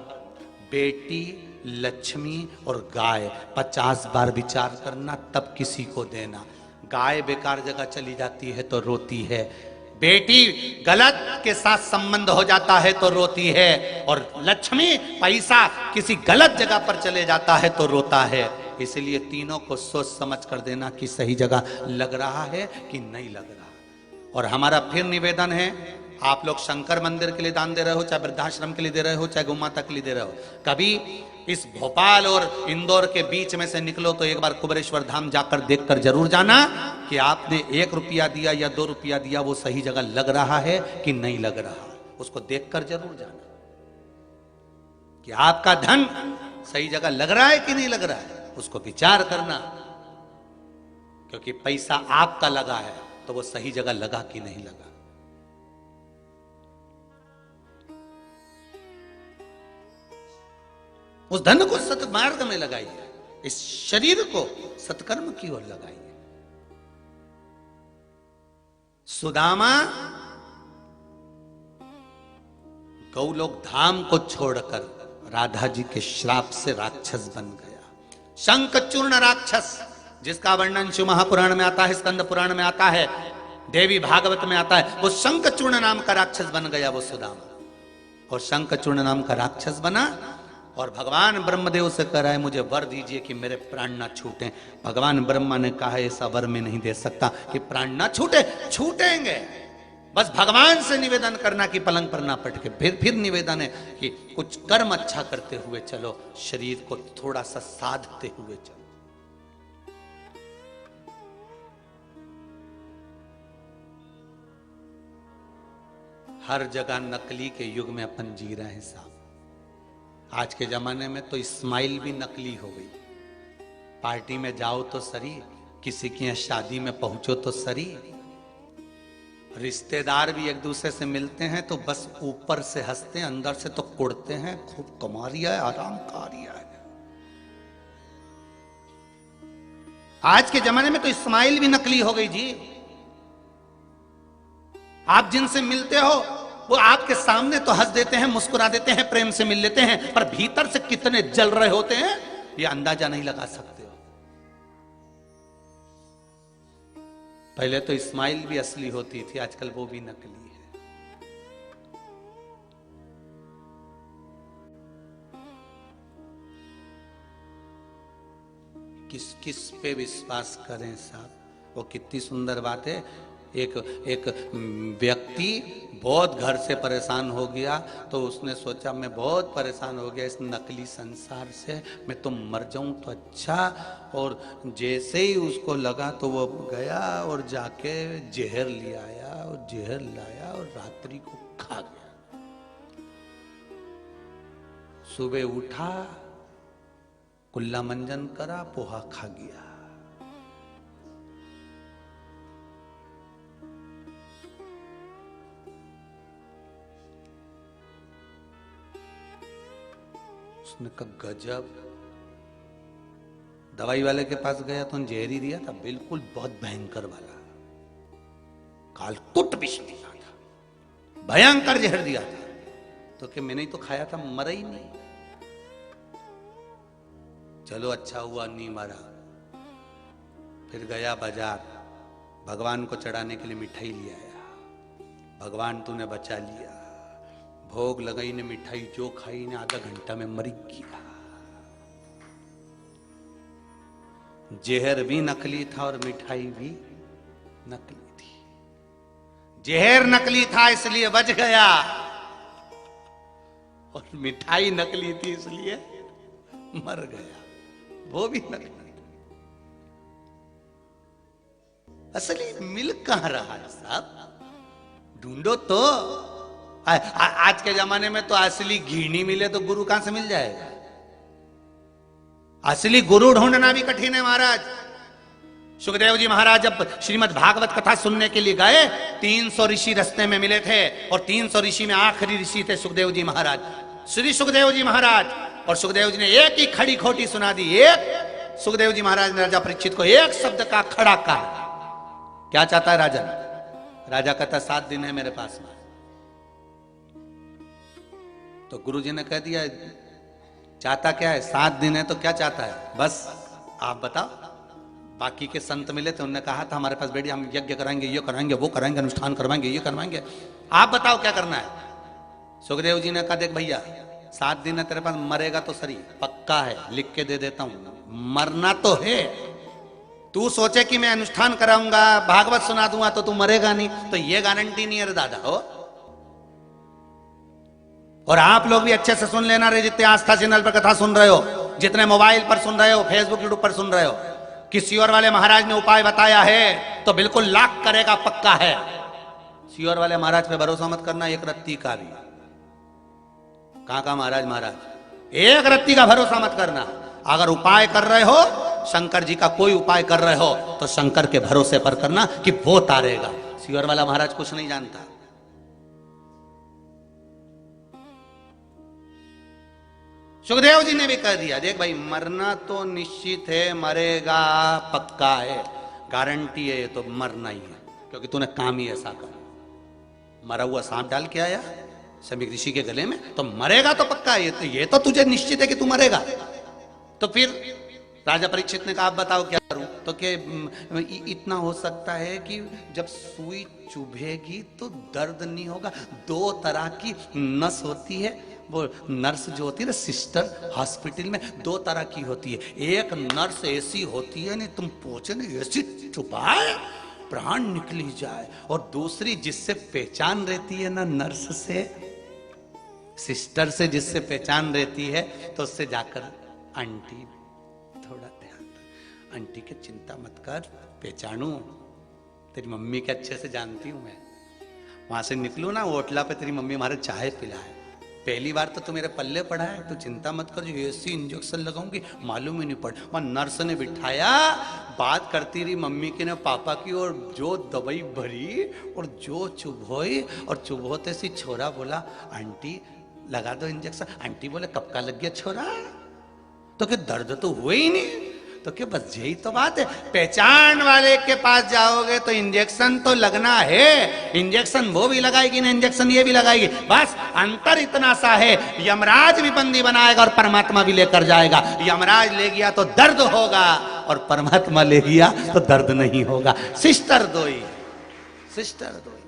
बेटी, लक्ष्मी और गाय 50 बार विचार करना तब किसी को देना। गाय बेकार जगह चली जाती है तो रोती है, बेटी गलत के साथ संबंध हो जाता है तो रोती है, और लक्ष्मी पैसा किसी गलत जगह पर चले जाता है तो रोता है। इसलिए तीनों को सोच समझ कर देना कि सही जगह लग रहा है कि नहीं लग रहा। और हमारा फिर निवेदन है, आप लोग शंकर मंदिर के लिए दान दे रहे हो, चाहे वृद्धाश्रम के लिए दे रहे हो, चाहे गौ माता के लिए दे रहे हो, कभी इस भोपाल और इंदौर के बीच में से निकलो तो एक बार कुबेरेश्वर धाम जाकर देखकर जरूर जाना कि आपने 1 रुपया दिया या 2 रुपया दिया वो सही जगह लग रहा है कि नहीं लग रहा। उसको देखकर जरूर जाना कि आपका धन सही जगह लग रहा है कि नहीं लग रहा है, उसको विचार करना। क्योंकि पैसा आपका लगा है तो वो सही जगह लगा कि नहीं लगा। उस धन को सत्मार्ग में लगाइए, इस शरीर को सत्कर्म की ओर लगाइए। सुदामा गौलोक धाम को छोड़कर राधा जी के श्राप से राक्षस बन गया, शंखचूर्ण राक्षस, जिसका वर्णन शिव महापुराण में आता है, स्कंद पुराण में आता है, देवी भागवत में आता है। वो शंखचूर्ण नाम का राक्षस बन गया वो सुदामा। और शंखचूर्ण नाम का राक्षस बना और भगवान ब्रह्मदेव से कह रहा है मुझे वर दीजिए कि मेरे प्राण ना छूटे। भगवान ब्रह्मा ने कहा ऐसा वर मैं नहीं दे सकता कि प्राण ना छूटे, छूटेंगे, बस भगवान से निवेदन करना कि पलंग पर ना पटके। फिर निवेदन है कि कुछ कर्म अच्छा करते हुए चलो, शरीर को थोड़ा सा साधते हुए चलो। हर जगह नकली के युग में अपन जी रहे हैं साहब। आज के जमाने में तो स्माइल भी नकली हो गई। पार्टी में जाओ तो सरी, किसी की यहाँ शादी में पहुंचो तो सरी, रिश्तेदार भी एक दूसरे से मिलते हैं तो बस ऊपर से हंसते हैं, अंदर से तो कुड़ते हैं, खूब कमा रिया है, आराम खा रिया है। आज के जमाने में तो स्माइल भी नकली हो गई जी। आप जिनसे मिलते हो वो आपके सामने तो हंस देते हैं, मुस्कुरा देते हैं, प्रेम से मिल लेते हैं, पर भीतर से कितने जल रहे होते हैं ये अंदाजा नहीं लगा सकते हो। पहले तो स्माइल भी असली होती थी, आजकल वो भी नकली है। किस किस पे विश्वास करें साहब। वो कितनी सुंदर बात है। एक व्यक्ति बहुत घर से परेशान हो गया तो उसने सोचा मैं बहुत परेशान हो गया इस नकली संसार से, मैं तो मर जाऊं तो अच्छा। और जैसे ही उसको लगा तो वो गया और जाके जहर ले आया और जहर लाया और रात्रि को खा गया। सुबह उठा, कुल्ला मंजन करा, पोहा खा गया। उसने कहा गजब। दवाई वाले के पास गया तो जहरी दिया था, बिल्कुल बहुत भयंकर वाला, कालकुट विष दिया था, भयंकर जहर दिया था। तो कि मैंने ही तो खाया था, मरा ही नहीं। चलो अच्छा हुआ नहीं मरा। फिर गया बाजार, भगवान को चढ़ाने के लिए मिठाई ले आया। भगवान तूने बचा लिया। भोग लगाई ने, मिठाई जो खाई ने, आधा घंटा में मर गया। जहर भी नकली था और मिठाई भी नकली थी। जहर नकली था इसलिए बच गया और मिठाई नकली थी इसलिए मर गया। वो भी नकली था। असली मिल कहां रहा है साहब, ढूंढो तो। आज के जमाने में तो असली घी नहीं मिले तो गुरु कहां से मिल जाएगा। असली गुरु ढूंढना भी कठिन है महाराज। सुखदेव जी महाराज जब श्रीमद् भागवत कथा सुनने के लिए गए, 300 ऋषि रास्ते में मिले थे और 300 ऋषि में आखिरी ऋषि थे सुखदेव जी महाराज, श्री सुखदेव जी महाराज। और सुखदेव जी ने एक ही खड़ी खोटी सुना दी। एक सुखदेव जी महाराज ने राजा परीक्षित को एक शब्द का खड़ा कहा क्या चाहता है राजा? राजा कहता 7 दिन है मेरे पास में। तो गुरुजी ने कह दिया चाहता क्या है? 7 दिन है तो क्या चाहता है? बस आप बताओ। बाकी के संत मिले थे, उन्होंने कहा था हमारे पास बेटी हम यज्ञ कराएंगे, ये कराएंगे, वो कराएंगे, अनुष्ठान करवाएंगे, ये करवाएंगे, आप बताओ क्या करना है? सुखदेव जी ने कहा देख भैया 7 दिन है तेरे पास, मरेगा तो सही, पक्का है, लिख के दे देता हूं, मरना तो है। तू सोचे कि मैं अनुष्ठान कराऊंगा, भागवत सुना दूंगा तो तू मरेगा नहीं, तो ये गारंटी नहीं है रे दादा हो। और आप लोग भी अच्छे से सुन लेना रे, जितने आस्था चैनल पर कथा सुन रहे हो, जितने मोबाइल पर सुन रहे हो, फेसबुक यूट्यूब पर सुन रहे हो, कि सियोर वाले महाराज ने उपाय बताया है तो बिल्कुल लाख करेगा, पक्का है। सियोर वाले महाराज पे भरोसा मत करना, एक रत्ती का भी। कहां का महाराज? महाराज एक रत्ती का भरोसा मत करना। अगर उपाय कर रहे हो, शंकर जी का कोई उपाय कर रहे हो, तो शंकर के भरोसे पर करना कि वो तारेगा। सियोर वाला महाराज कुछ नहीं जानता। सुखदेव जी ने भी कह दिया देख भाई मरना तो निश्चित है, मरेगा पक्का है, गारंटी है, ये तो मरना ही है, क्योंकि तूने काम ही ऐसा कर। मरा हुआ सांप डाल के आया समीक ऋषि के गले में, तो मरेगा तो पक्का है, ये तो तुझे निश्चित है कि तू मरेगा। तो फिर राजा परीक्षित ने कहा आप बताओ क्या करूं? तो क्या इतना हो सकता है कि जब सुई चुभेगी तो दर्द नहीं होगा। 2 तरह की नस होती है, वो नर्स जो होती है ना सिस्टर हॉस्पिटल में, 2 तरह की होती है। एक नर्स ऐसी होती है नहीं तुम पूछे नहीं, ऐसी चुपाए प्राण निकली जाए, और दूसरी जिससे पहचान रहती है ना नर्स से, सिस्टर से जिससे पहचान रहती है, तो उससे जाकर आंटी थोड़ा ध्यान, आंटी की चिंता मत कर, पहचानू तेरी मम्मी के अच्छे से जानती हूं मैं। वहां से निकलू ना होटला पे तेरी मम्मी हमारे चाय पिलाए, पहली बार तो तू मेरे पल्ले पड़ा है, तू चिंता मत कर, जो ऐसी इंजेक्शन लगाऊंगी मालूम ही नहीं पड़। वहां नर्स ने बिठाया, बात करती रही मम्मी की ने पापा की, और जो दवाई भरी और जो चुभोई, और चुभोते सी छोरा बोला आंटी लगा दो इंजेक्शन। आंटी बोले कब का लग गया छोरा? तो क्या दर्द तो हुआ ही नहीं? तो क्या बस यही तो बात है, पहचान वाले के पास जाओगे तो इंजेक्शन तो लगना है। इंजेक्शन वो भी लगाएगी ना, इंजेक्शन ये भी लगाएगी, बस अंतर इतना सा है, यमराज भी बंदी बनाएगा और परमात्मा भी लेकर जाएगा। यमराज ले गया तो दर्द होगा, और परमात्मा ले गया तो दर्द नहीं होगा। सिस्टर दोई, सिस्टर दोई,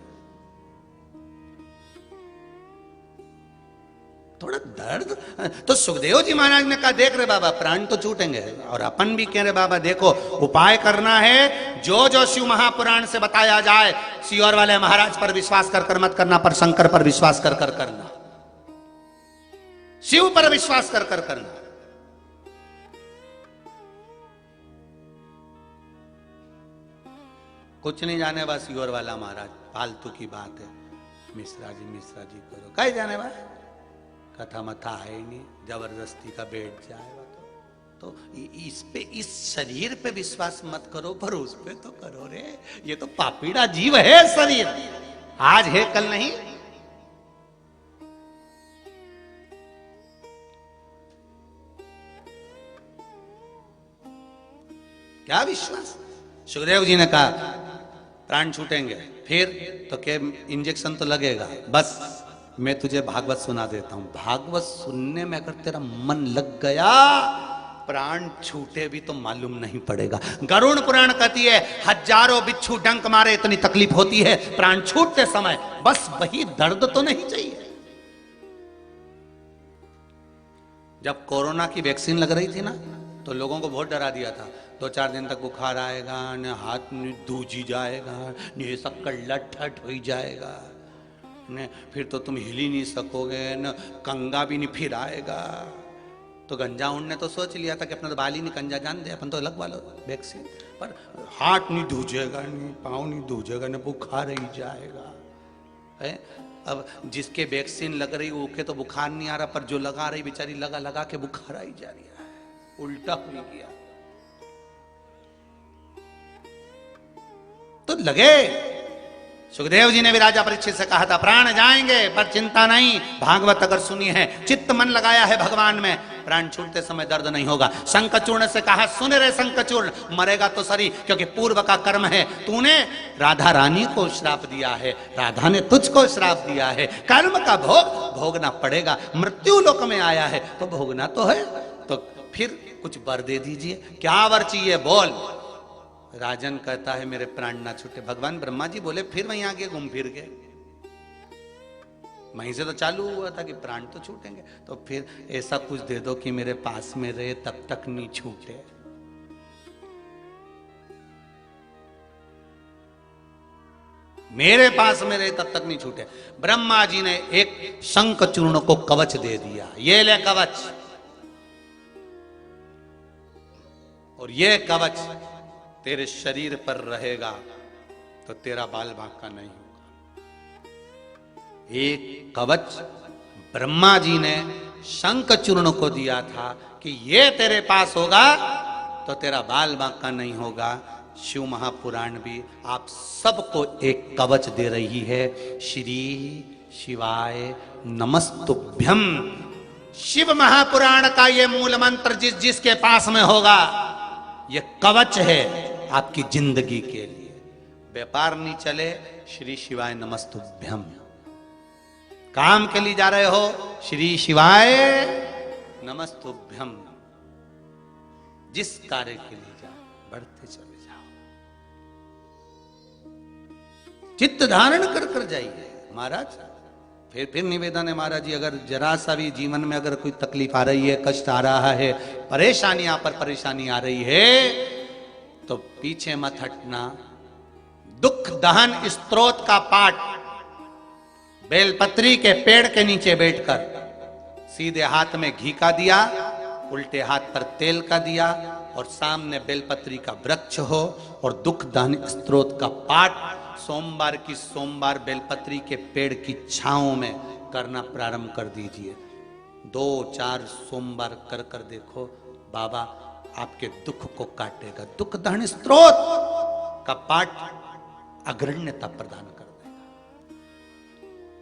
थोड़ा दर्द। तो सुखदेव जी महाराज ने कहा देख रहे बाबा प्राण तो छूटेंगे, और अपन भी कह रहे बाबा देखो उपाय करना है, जो जो शिव महापुराण से बताया जाए, सियोर वाले महाराज पर विश्वास कर कर मत करना, पर शंकर पर विश्वास कर कर करना, शिव पर विश्वास कर कर करना। कुछ नहीं जाने बा सियोर वाला महाराज, फालतू की बात है, मिश्रा जी करो, कहीं जाने बा, कथा मथा है नहीं, जबरदस्ती का बैठ जाएगा तो इस पे, इस शरीर पे विश्वास मत करो, पर उस पे तो करो रे। ये तो पापीड़ा जीव है शरीर, आज है कल नहीं। क्या विश्वास? सुखदेव जी ने कहा प्राण छूटेंगे, फिर तो क्या इंजेक्शन तो लगेगा, बस मैं तुझे भागवत सुना देता हूं। भागवत सुनने में अगर तेरा मन लग गया, प्राण छूटे भी तो मालूम नहीं पड़ेगा। गरुड़ पुराण कहती है हजारों बिच्छू डंक मारे इतनी तकलीफ होती है प्राण छूटते समय, बस वही दर्द तो नहीं चाहिए। जब कोरोना की वैक्सीन लग रही थी ना, तो लोगों को बहुत डरा दिया था, 2-4 दिन तक बुखार आएगा, न हाथ में दूजी जाएगा, न ये शक्कर लट हो जाएगा, न फिर तो तुम हिल ही नहीं सकोगे, न कंगा भी नहीं फिर आएगा। तो गंजा ने तो सोच लिया था कि अपना तो बाल ही नहीं कंजा जान दे, अपन तो लगवा लो वैक्सीन, पर हाथ नहीं धूजेगा, नहीं पाँव नहीं धूजेगा, न बुखार ही जाएगा है। अब जिसके वैक्सीन लग रही उसके तो बुखार नहीं आ रहा, पर जो लगा रही बेचारी लगा लगा के बुखार आई जा रही है, उल्टा हो गया। तो लगे। सुखदेव जी ने भी राजा परीक्षित से कहा था प्राण जाएंगे पर चिंता नहीं, भागवत अगर सुनी है, चित्त मन लगाया है भगवान में, प्राण छूटते समय दर्द नहीं होगा। शंखचूर्ण से कहा, सुन रे शंखचूर्ण, मरेगा तो सरी, क्योंकि पूर्व का कर्म है। तूने राधा रानी को श्राप दिया है, राधा ने तुझको श्राप दिया है, कर्म का भोग भोगना पड़ेगा। मृत्यु लोक में आया है तो भोगना तो है, तो फिर कुछ वर दे दीजिए। क्या वर चाहिए बोल। राजन कहता है मेरे प्राण ना छूटे। भगवान ब्रह्मा जी बोले फिर वहीं आगे घूम फिर गए, वहीं से तो चालू हुआ था कि प्राण तो छूटेंगे, तो फिर ऐसा कुछ दे दो कि मेरे पास में रहे तब तक नहीं छूटे। मेरे पास में रहे तब तक नहीं छूटे। ब्रह्मा जी ने एक शंखचूर्ण को कवच दे दिया, ये ले कवच, और ये कवच तेरे शरीर पर रहेगा तो तेरा बाल बांका नहीं होगा। एक कवच ब्रह्मा जी ने शंखचूर्ण को दिया था कि ये तेरे पास होगा तो तेरा बाल बांका नहीं होगा। शिव महापुराण भी आप सबको एक कवच दे रही है। श्री शिवाय नमस्तुभ्यम। शिव महापुराण का ये मूल मंत्र जिसके पास में होगा, ये कवच है आपकी जिंदगी के लिए। व्यापार नहीं चले, श्री शिवाय नमस्तुभ्यम। काम के लिए जा रहे हो, श्री शिवाय नमस्तुभ्यम। जिस कार्य के लिए जाओ, बढ़ते चले जाओ, चित्त धारण कर कर जाइए। महाराज फिर निवेदन है महाराज जी, अगर जरा सा भी जीवन में अगर कोई तकलीफ आ रही है, कष्ट आ रहा है, परेशानियां पर परेशानी आ रही है, तो पीछे मत हटना। दुख दहन स्तोत्र का पाठ बेलपत्री के पेड़ के नीचे बैठकर, सीधे हाथ में घी का दिया, उल्टे हाथ पर तेल का दिया, और सामने बेलपत्री का वृक्ष हो, और दुख दहन स्तोत्र का पाठ सोमवार की सोमवार बेलपत्री के पेड़ की छांव में करना प्रारंभ कर दीजिए। 2-4 सोमवार कर कर देखो, बाबा आपके दुख को काटेगा। दुख दहन स्तोत्र का पाठ अग्रण्यता प्रदान कर देगा।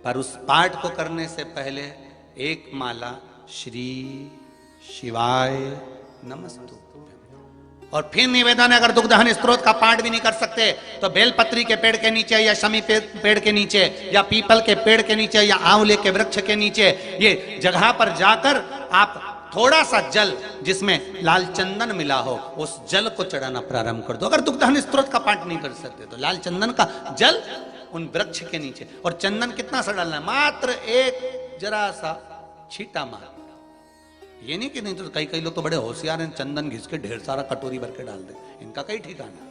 पर उस पाठ को करने से पहले एक माला श्री शिवाय नमस्तुभ्यम। और फिर निवेदन है, अगर दुख दहन स्तोत्र का पाठ भी नहीं कर सकते तो बेलपत्री के पेड़ के नीचे, या शमी पेड़ के नीचे, या पीपल के पेड़ के नीचे, या आंवले के वृक्ष के नीचे, ये जगह पर जाकर आप थोड़ा सा जल जिसमें लाल चंदन मिला हो, उस जल को चढ़ाना प्रारंभ कर दो। अगर दुख दहन स्तोत्र का पाठ नहीं कर सकते तो लाल चंदन का जल उन वृक्ष के नीचे। और चंदन कितना सा डालना है? मात्र एक जरा सा छीटा मार। ये नहीं कि नहीं तो कई लोग तो बड़े होशियार हैं, चंदन घिस के ढेर सारा कटोरी भर के डाल दे, इनका कई ठिकाना।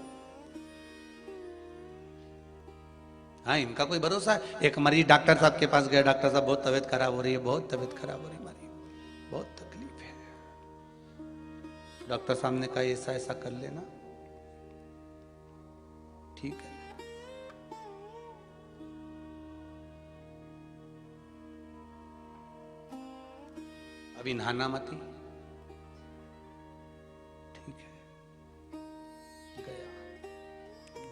हाँ, इनका कोई भरोसा है? एक मरीज डॉक्टर साहब के पास गया, डॉक्टर साहब बहुत तबीयत खराब हो रही है, बहुत तबीयत खराब हो रही है हमारी, बहुत तकलीफ है। डॉक्टर साहब ने कहा ऐसा ऐसा कर लेना, ठीक है। अभी नहाना मत ही, ठीक है। गया,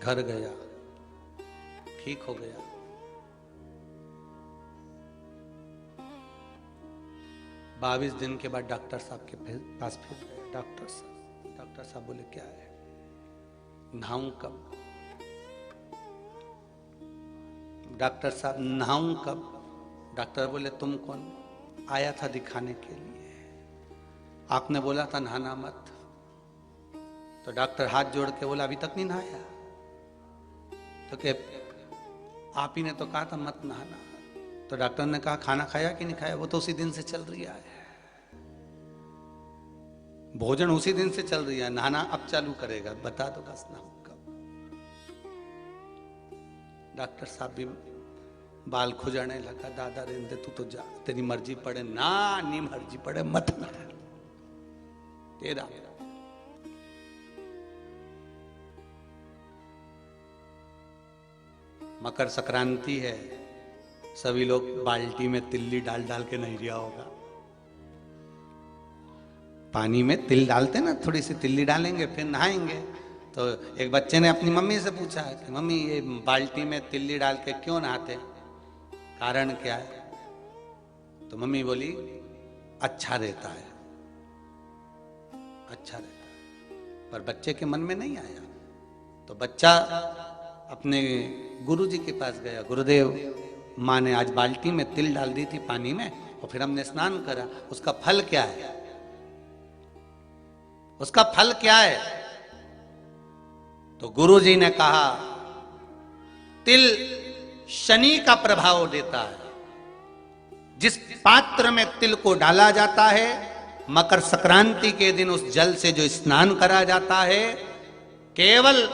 घर गया, ठीक हो गया। 22 दिन के बाद डॉक्टर साहब के पास फिर गए। डॉक्टर साहब बोले क्या है? नहाऊं कब? डॉक्टर साहब नहाऊं कब? डॉक्टर बोले तुम कौन? आया था दिखाने के लिए, आपने बोला था नहाना मत। तो डॉक्टर हाथ जोड़ के बोला अभी तक नहीं नहाया? तो क्या आप ही ने तो कहा था मत नहाना। तो डॉक्टर ने कहा खाना खाया कि नहीं खाया? वो तो उसी दिन से चल रही है, भोजन उसी दिन से चल रही है, नहाना अब चालू करेगा, बता दो बस ना कब। डॉक्टर साहब भी बाल खुजाने लगा, दादा रेंदे तू तो जा, तेरी मर्जी पड़े ना, नी मर्जी पड़े मत ना, तेरा। मकर संक्रांति है, सभी लोग बाल्टी में तिल्ली डाल डाल के नहीं रिया होगा। पानी में तिल डालते ना, थोड़ी सी तिल्ली डालेंगे फिर नहाएंगे। तो एक बच्चे ने अपनी मम्मी से पूछा कि मम्मी ये बाल्टी में तिल्ली डाल के क्यों नहाते, कारण क्या है? तो मम्मी बोली अच्छा रहता है। अच्छा रहता है। पर बच्चे के मन में नहीं आया, तो बच्चा अपने गुरुजी के पास गया। गुरुदेव, माँ ने आज बाल्टी में तिल डाल दी थी पानी में, और फिर हमने स्नान करा, उसका फल क्या है? उसका फल क्या है? तो गुरुजी ने कहा, तिल शनि का प्रभाव देता है। जिस पात्र में तिल को डाला जाता है, मकर संक्रांति के दिन उस जल से जो स्नान करा जाता है, केवल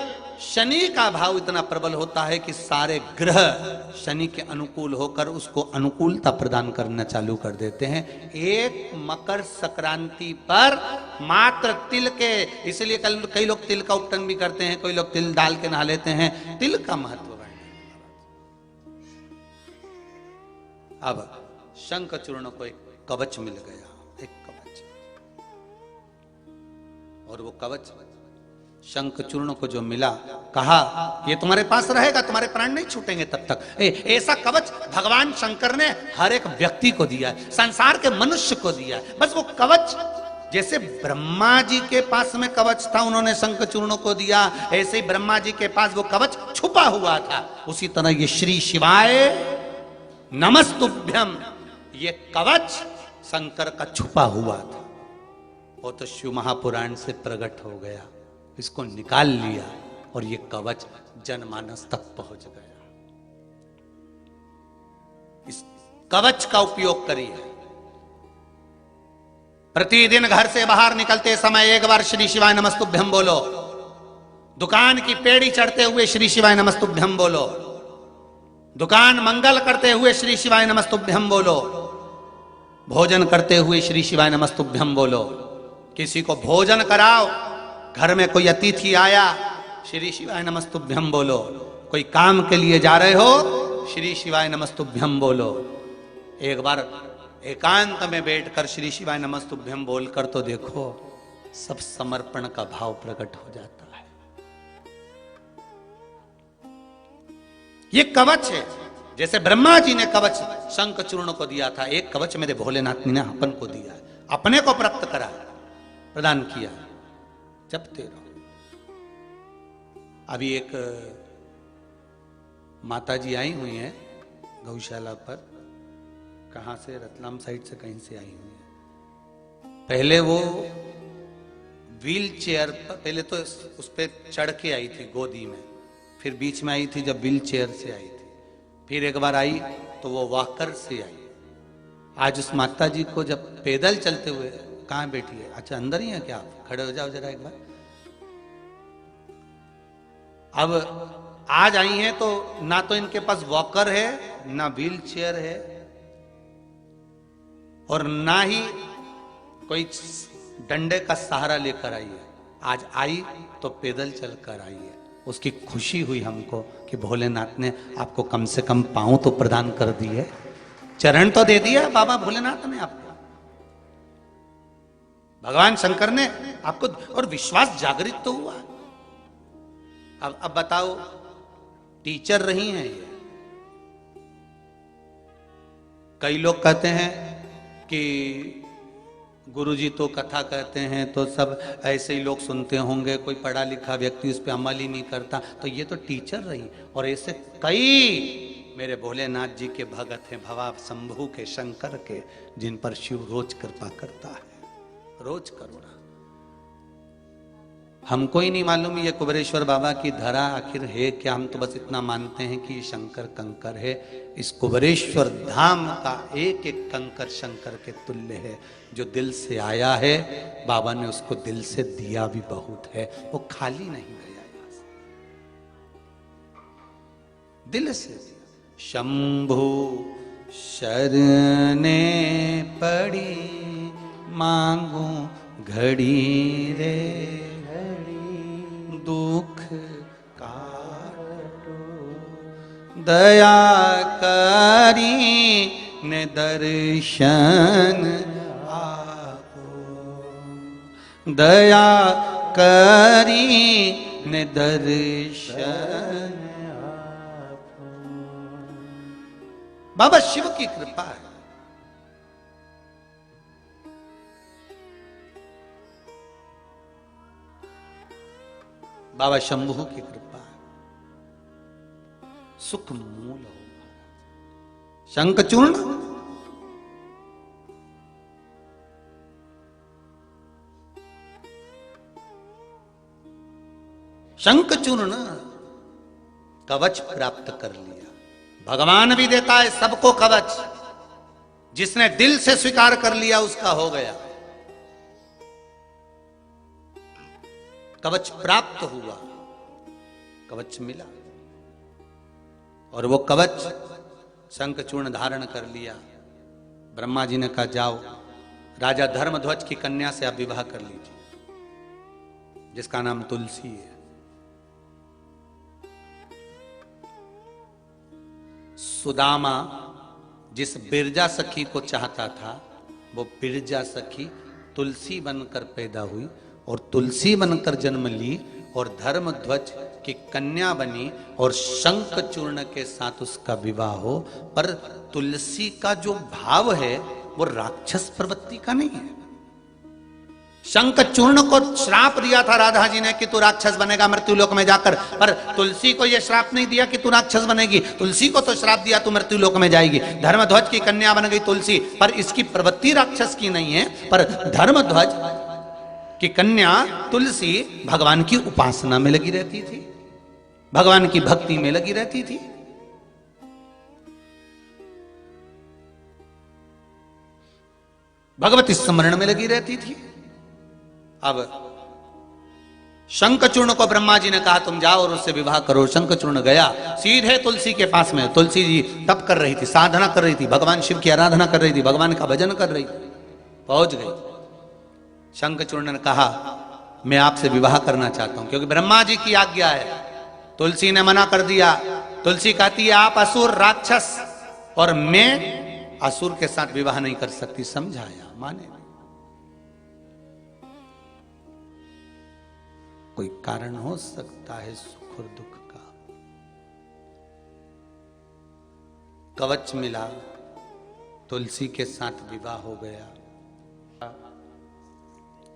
शनि का भाव इतना प्रबल होता है कि सारे ग्रह शनि के अनुकूल होकर उसको अनुकूलता प्रदान करना चालू कर देते हैं। एक मकर संक्रांति पर मात्र तिल के, इसलिए कई लोग तिल का उपटन भी करते हैं, कोई लोग तिल डाल के नहा लेते हैं। तिल का महत्व बढ़ने। अब शंखचूर्ण को एक कवच मिल गया, एक कवच, और वो कवच शंखचूर्ण को जो मिला, कहा ये तुम्हारे पास रहेगा, तुम्हारे प्राण नहीं छूटेंगे तब तक। ऐसा कवच भगवान शंकर ने हर एक व्यक्ति को दिया है, संसार के मनुष्य को दिया है। बस वो कवच, जैसे ब्रह्मा जी के पास में कवच था, उन्होंने शंखचूर्ण को दिया, ऐसे ही ब्रह्मा जी के पास वो कवच छुपा हुआ था। उसी तरह ये श्री शिवाय नमस्तुभ्यम, ये कवच शंकर का छुपा हुआ था, वो तो शिव महापुराण से प्रकट हो गया, इसको निकाल लिया और ये कवच जनमानस तक पहुंच गया। इस कवच का उपयोग करिए। प्रतिदिन घर से बाहर निकलते समय एक बार श्री शिवाय नमस्तुभ्यम बोलो। दुकान की पेड़ी चढ़ते हुए श्री शिवाय नमस्तुभ्यम बोलो। दुकान मंगल करते हुए श्री शिवाय नमस्तुभ्यम बोलो। भोजन करते हुए श्री शिवाय नमस्तुभ्यम बोलो। किसी को भोजन कराओ, घर में कोई अतिथि आया, श्री शिवाय नमस्तुभ्यम बोलो। कोई काम के लिए जा रहे हो, श्री शिवाय नमस्तुभ्यम बोलो। एक बार एकांत में बैठकर श्री शिवाय नमस्तुभ्यम बोलकर तो देखो, सब समर्पण का भाव प्रकट हो जाता है। ये कवच है, जैसे ब्रह्मा जी ने कवच शंखचूर्ण को दिया था, एक कवच मेरे भोलेनाथ ने अपन को दिया, अपने को प्राप्त करा, प्रदान किया। जपते रहो। अभी एक माता जी आई हुई हैं गौशाला पर, कहां से, रतलाम साइड से कहीं से आई हुई है। पहले वो व्हील चेयर पर, पहले तो उस पर चढ़ के आई थी गोदी में, फिर बीच में आई थी जब व्हील चेयर से आई थी, फिर एक बार आई तो वो वॉकर से आई। आज उस माता जी को जब पैदल चलते हुए, कहां बैठी है, अच्छा अंदर ही है क्या, आप खड़े हो जाओ जरा एक बार। अब आज आई हैं तो ना तो इनके पास वॉकर है, ना व्हील चेयर है, और ना ही कोई डंडे का सहारा लेकर आई है। आज आई तो पैदल चलकर आई है। उसकी खुशी हुई हमको कि भोलेनाथ ने आपको कम से कम पांव तो प्रदान कर दिए, चरण तो दे दिया बाबा भोलेनाथ ने आपको, भगवान शंकर ने आपको, और विश्वास जागृत तो हुआ। अब बताओ, टीचर रही हैं ये। कई लोग कहते हैं कि गुरुजी तो कथा कहते हैं तो सब ऐसे ही लोग सुनते होंगे, कोई पढ़ा लिखा व्यक्ति उस पर अमल ही नहीं करता। तो ये तो टीचर रही, और ऐसे कई मेरे भोलेनाथ जी के भगत हैं, भवा शंभू के, शंकर के, जिन पर शिव रोज कृपा करता है, रोज करुणा। हमको ही नहीं मालूम ये कुबेरेश्वर बाबा की धरा आखिर है क्या। हम तो बस इतना मानते हैं कि ये शंकर कंकर है। इस कुबेरेश्वर धाम का एक एक कंकर शंकर के तुल्य है। जो दिल से आया है, बाबा ने उसको दिल से दिया भी बहुत है, वो खाली नहीं गया यहां से, दिल से दिया। शंभु शरणे पड़ी मांगू घड़ी रे, दुख काटो दया करी ने दर्शन आपो, दया करी ने दर्शन आपो। बाबा शिव की कृपा है। बाबा शंभू की कृपा है, सुख मूल हो। शंखचूर्ण शंखचूर्ण कवच प्राप्त कर लिया। भगवान भी देता है सबको कवच, जिसने दिल से स्वीकार कर लिया उसका हो गया। कवच प्राप्त हुआ, कवच मिला, और वो कवच शंखचूर्ण धारण कर लिया। ब्रह्मा जी ने कहा जाओ राजा धर्मध्वज की कन्या से आप विवाह कर लीजिए, जिसका नाम तुलसी है। सुदामा जिस बिरजा सखी को चाहता था, वो बिरजा सखी तुलसी बनकर पैदा हुई और तुलसी बनकर जन्म ली और धर्मध्वज की कन्या बनी और शंखचूर्ण के साथ उसका विवाह हो। पर तुलसी का जो भाव है वो राक्षस प्रवृत्ति का नहीं है। शंखचूर्ण को श्राप दिया था राधा जी ने कि तू राक्षस बनेगा मृत्युलोक में जाकर, पर तुलसी को यह श्राप नहीं दिया कि तू राक्षस बनेगी। तुलसी को तो श्राप दिया तू मृत्युलोक में जाएगी। धर्मध्वज की कन्या बन गई तुलसी, पर इसकी प्रवृत्ति राक्षस की नहीं है। पर धर्मध्वज की कन्या तुलसी भगवान की उपासना में लगी रहती थी, भगवान की भक्ति में लगी रहती थी। भगवती स्मरण में लगी रहती थी। अब शंखचूर्ण को ब्रह्मा जी ने कहा तुम जाओ और उससे विवाह करो। शंखचूर्ण गया सीधे तुलसी के पास में। तुलसी जी तप कर रही थी, साधना कर रही थी, भगवान शिव की आराधना कर रही थी, भगवान का भजन कर रही थी। पहुंच गई। शंखचूर्ण ने कहा मैं आपसे विवाह करना चाहता हूं, क्योंकि ब्रह्मा जी की आज्ञा है। तुलसी ने मना कर दिया। तुलसी कहती है आप असुर राक्षस और मैं असुर के साथ विवाह नहीं कर सकती। समझाया, माने। कोई कारण हो सकता है सुख और दुख का। कवच मिला, तुलसी के साथ विवाह हो गया।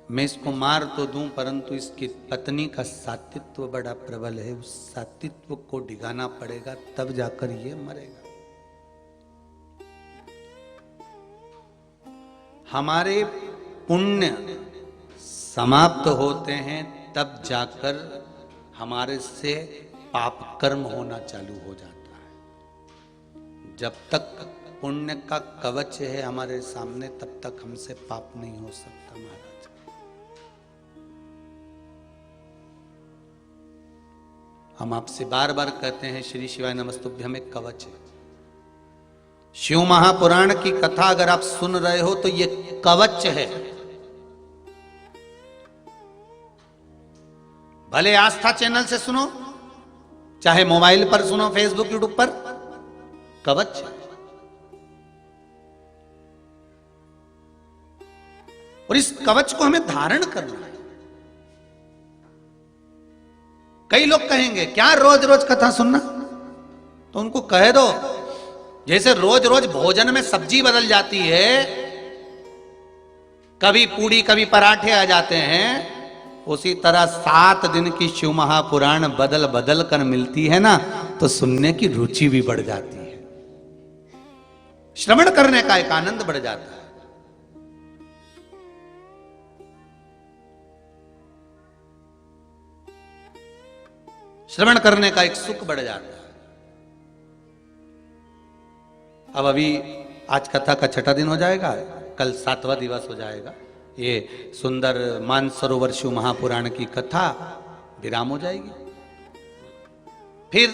मैं इसको मार तो दूं, परंतु इसकी पत्नी का सात्वित्व बड़ा प्रबल है। उस सात्वित्व को डिगाना पड़ेगा, तब जाकर ये मरेगा। हमारे पुण्य समाप्त होते हैं, तब जाकर हमारे से पाप कर्म होना चालू हो जाता है। जब तक पुण्य का कवच है हमारे सामने, तब तक हमसे पाप नहीं हो सकता महाराज। हम आपसे बार बार कहते हैं श्री शिवाय नमस्तुभ्यम एक कवच है। शिव महापुराण की कथा अगर आप सुन रहे हो तो ये कवच है। भले आस्था चैनल से सुनो, चाहे मोबाइल पर सुनो, फेसबुक यूट्यूब पर, कवच है। और इस कवच को हमें धारण करना है। कई लोग कहेंगे क्या रोज रोज कथा सुनना, तो उनको कह दो जैसे रोज रोज भोजन में सब्जी बदल जाती है, कभी पूड़ी कभी पराठे आ जाते हैं, उसी तरह 7 दिन की शिव महापुराण बदल बदल कर मिलती है ना, तो सुनने की रुचि भी बढ़ जाती है, श्रवण करने का एक आनंद बढ़ जाता है। श्रवण करने का एक सुख बढ़ जाता है। अब अभी आज कथा का 6ठा दिन हो जाएगा, कल 7वां दिवस हो जाएगा। ये सुंदर मानसरोवर शिव महापुराण की कथा विराम हो जाएगी। फिर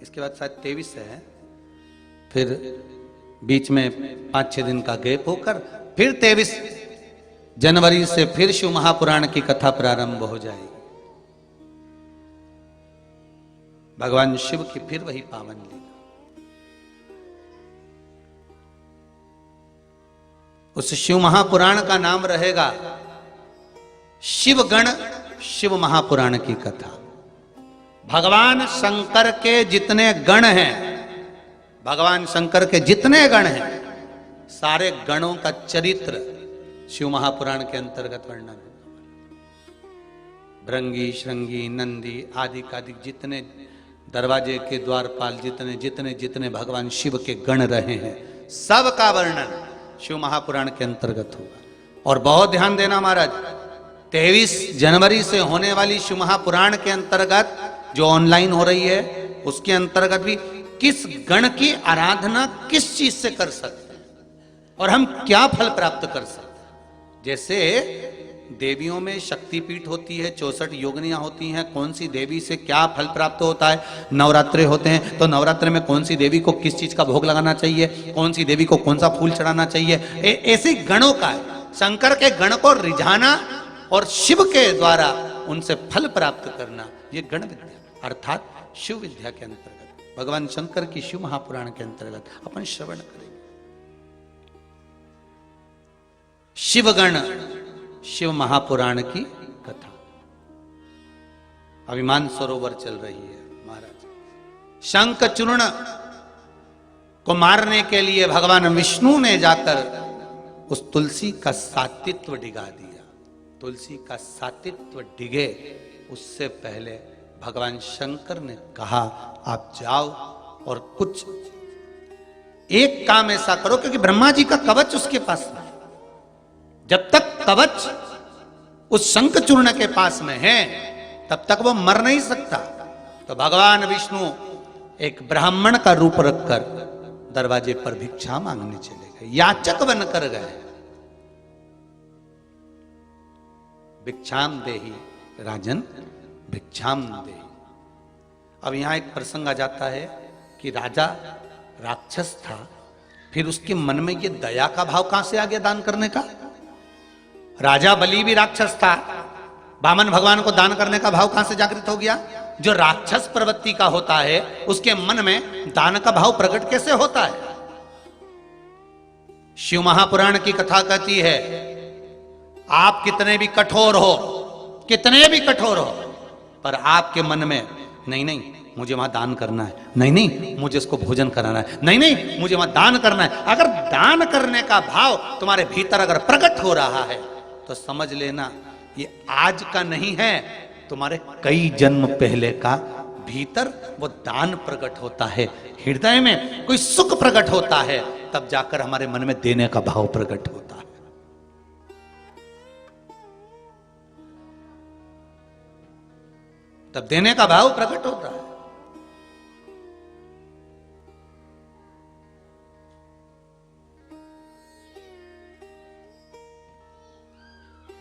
इसके बाद शायद 23 है, फिर बीच में 5-6 दिन का गैप होकर फिर 23 जनवरी से फिर शिव महापुराण की कथा प्रारंभ हो जाएगी। भगवान शिव की फिर वही पावन लीला। उस शिव महापुराण का नाम रहेगा शिव गण शिव महापुराण की कथा। भगवान शंकर के जितने गण हैं, भगवान शंकर के जितने गण हैं, सारे गणों का चरित्र शिव महापुराण के अंतर्गत वर्णन। भृंगी, श्रृंगी, नंदी आदि आदि जितने दरवाजे के द्वारपाल, जितने जितने जितने भगवान शिव के गण रहे हैं, सब का वर्णन शिव महापुराण के अंतर्गत होगा। और बहुत ध्यान देना महाराज, 23 जनवरी से होने वाली शिव महापुराण के अंतर्गत जो ऑनलाइन हो रही है, उसके अंतर्गत भी किस गण की आराधना किस चीज से कर सकते हैं और हम क्या फल प्राप्त कर सकते हैं। जैसे देवियों में शक्तिपीठ होती है, 64 योगिनियां होती हैं, कौन सी देवी से क्या फल प्राप्त होता है। नवरात्रे होते हैं तो नवरात्रे में कौन सी देवी को किस चीज का भोग लगाना चाहिए, कौन सी देवी को कौन सा फूल चढ़ाना चाहिए, ऐसे गणों का है। शंकर के गण को रिझाना और शिव के द्वारा उनसे फल प्राप्त करना, ये गण विद्या अर्थात शिव विद्या के अंतर्गत, भगवान शंकर की शिव महापुराण के अंतर्गत अपन श्रवण करेंगे। शिवगण शिव महापुराण की कथा अभी मानसरोवर चल रही है महाराज। शंख चूर्ण को मारने के लिए भगवान विष्णु ने जाकर उस तुलसी का सातित्व डिगा दिया। तुलसी का सातित्व डिगे उससे पहले भगवान शंकर ने कहा आप जाओ और कुछ एक काम ऐसा करो, क्योंकि ब्रह्मा जी का कवच उसके पास नहीं, जब तक कवच उस शंख चूर्ण के पास में है तब तक वो मर नहीं सकता। तो भगवान विष्णु एक ब्राह्मण का रूप रखकर दरवाजे पर भिक्षा मांगने चले गए, याचक बनकर गए। भिक्षाम देहि राजन भिक्षाम देहि। अब यहां एक प्रसंग आ जाता है कि राजा राक्षस था, फिर उसके मन में ये दया का भाव कहां से आ गया दान करने का। राजा बलि भी राक्षस था, वामन भगवान को दान करने का भाव कहां से जागृत हो गया। जो राक्षस प्रवृत्ति का होता है उसके मन में दान का भाव प्रकट कैसे होता है। शिव महापुराण की कथा कहती है आप कितने भी कठोर हो, कितने भी कठोर हो, पर आपके मन में नहीं नहीं मुझे वहां दान करना है, नहीं नहीं मुझे इसको भोजन कराना है, नहीं नहीं मुझे वहां दान करना है। अगर दान करने का भाव तुम्हारे भीतर अगर प्रकट हो रहा है तो समझ लेना ये आज का नहीं है, तुम्हारे कई जन्म पहले का भीतर वो दान प्रकट होता है। हृदय में कोई सुख प्रकट होता है तब जाकर हमारे मन में देने का भाव प्रकट होता है। तब देने का भाव प्रकट होता है।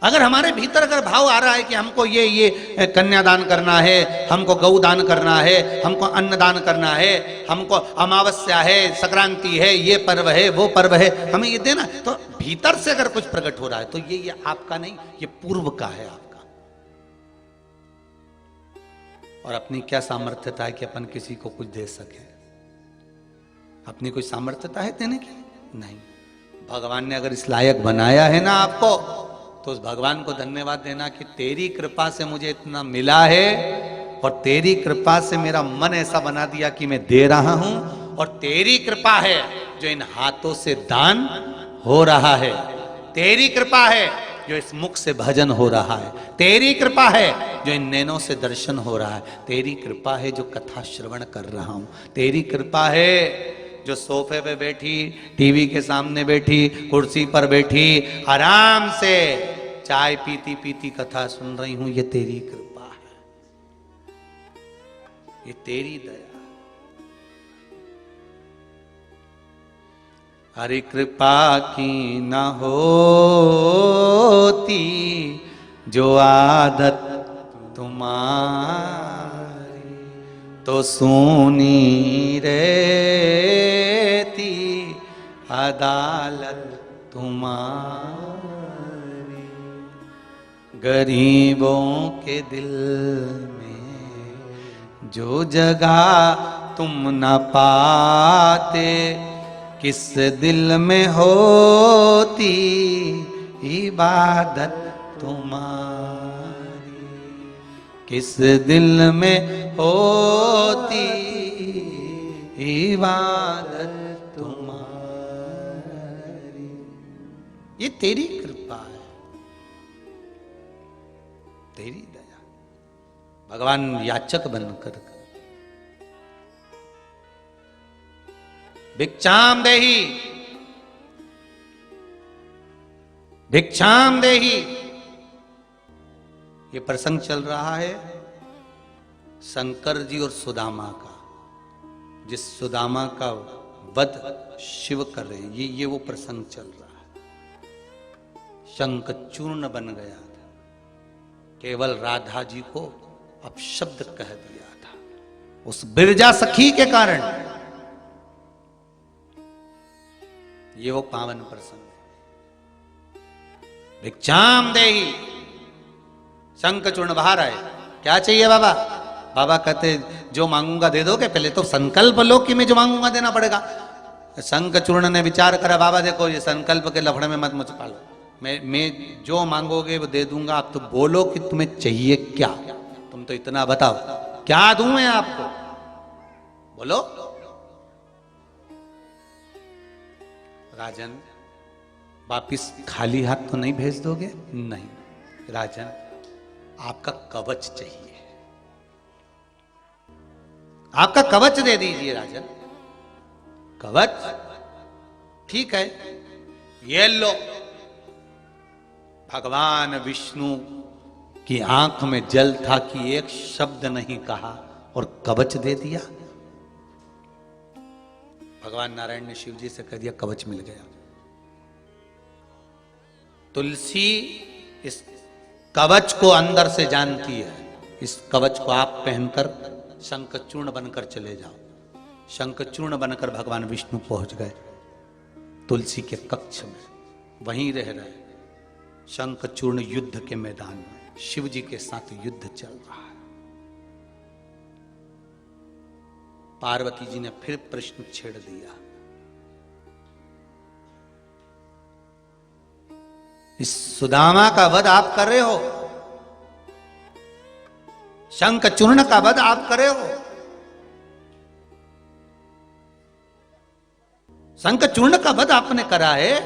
अगर हमारे भीतर अगर भाव आ रहा है कि हमको ये कन्यादान करना है, हमको गौ दान करना है, हमको अन्न दान करना है, हमको अमावस्या है, संक्रांति है, ये पर्व है, वो पर्व है, हमें ये देना, तो भीतर से अगर कुछ प्रकट हो रहा है तो ये आपका नहीं, ये पूर्व का है आपका। और अपनी क्या सामर्थ्यता है कि अपन किसी को कुछ दे सके। अपनी कोई सामर्थ्यता है देने की? नहीं। भगवान ने अगर इस लायक बनाया है ना आपको, तो उस भगवान को धन्यवाद देना कि तेरी कृपा से मुझे इतना मिला है और तेरी कृपा से मेरा मन ऐसा बना दिया कि मैं दे रहा हूं, और तेरी कृपा है जो इन हाथों से दान हो रहा है, तेरी कृपा है जो इस मुख से भजन हो रहा है, तेरी कृपा है जो इन नैनों से दर्शन हो रहा है, तेरी कृपा है जो कथा श्रवण कर रहा हूं, तेरी कृपा है जो सोफे पे बैठी, टीवी के सामने बैठी, कुर्सी पर बैठी आराम से चाय पीती पीती कथा सुन रही हूं, ये तेरी कृपा है, ये तेरी दया। हरि कृपा की न होती जो आदत तुम्हारी, तो सुनी रहती अदालत तुम्हारी। गरीबों के दिल में जो जगह तुम न पाते, किस दिल में होती इबादत तुम्हारी, किस दिल में होती इबादत तुम्हारी। ये तेरी कृपा है, तेरी दया। भगवान याचक बनकर, भिक्षाम देहि, भिक्षाम देहि। ये प्रसंग चल रहा है शंकर जी और सुदामा का, जिस सुदामा का वध शिव कर रहे हैं, ये वो प्रसंग चल रहा है। शंख चूर्ण बन गया था, केवल राधा जी को अपशब्द कह दिया था उस बिरजा सखी के कारण। ये वो पावन प्रसंग है। भिक्षाम देहि, शंख चूर्ण बाहर आए, क्या चाहिए बाबा? बाबा कहते जो मांगूंगा दे दोगे, पहले तो संकल्प लो कि मैं जो मांगूंगा देना पड़ेगा। शंख चूर्ण ने विचार करा, बाबा देखो ये संकल्प के लफड़े में मत मुझ पालो, मैं जो मांगोगे वो दे दूंगा, आप तो बोलो कि तुम्हें चाहिए क्या, तुम तो इतना बताओ क्या दूं मैं आपको, बोलो। राजन वापिस खाली हाथ तो नहीं भेज दोगे? नहीं राजन, आपका कवच चाहिए, आपका कवच दे दीजिए राजन। कवच ठीक है, ये लो। भगवान विष्णु की आंख में जल था कि एक शब्द नहीं कहा और कवच दे दिया। भगवान नारायण ने शिव जी से कह दिया कवच मिल गया। तुलसी इस कवच को अंदर से जानती है, इस कवच को आप पहनकर शंखचूर्ण बनकर चले जाओ। शंखचूर्ण बनकर भगवान विष्णु पहुंच गए तुलसी के कक्ष में, वहीं रह रहे। शंखचूर्ण युद्ध के मैदान में शिव जी के साथ युद्ध चल रहा है। पार्वती जी ने फिर प्रश्न छेड़ दिया, इस सुदामा का वध आप कर रहे हो, शंखचूर्ण का वध आप कर रहे हो, शंखचूर्ण का वध आपने करा है।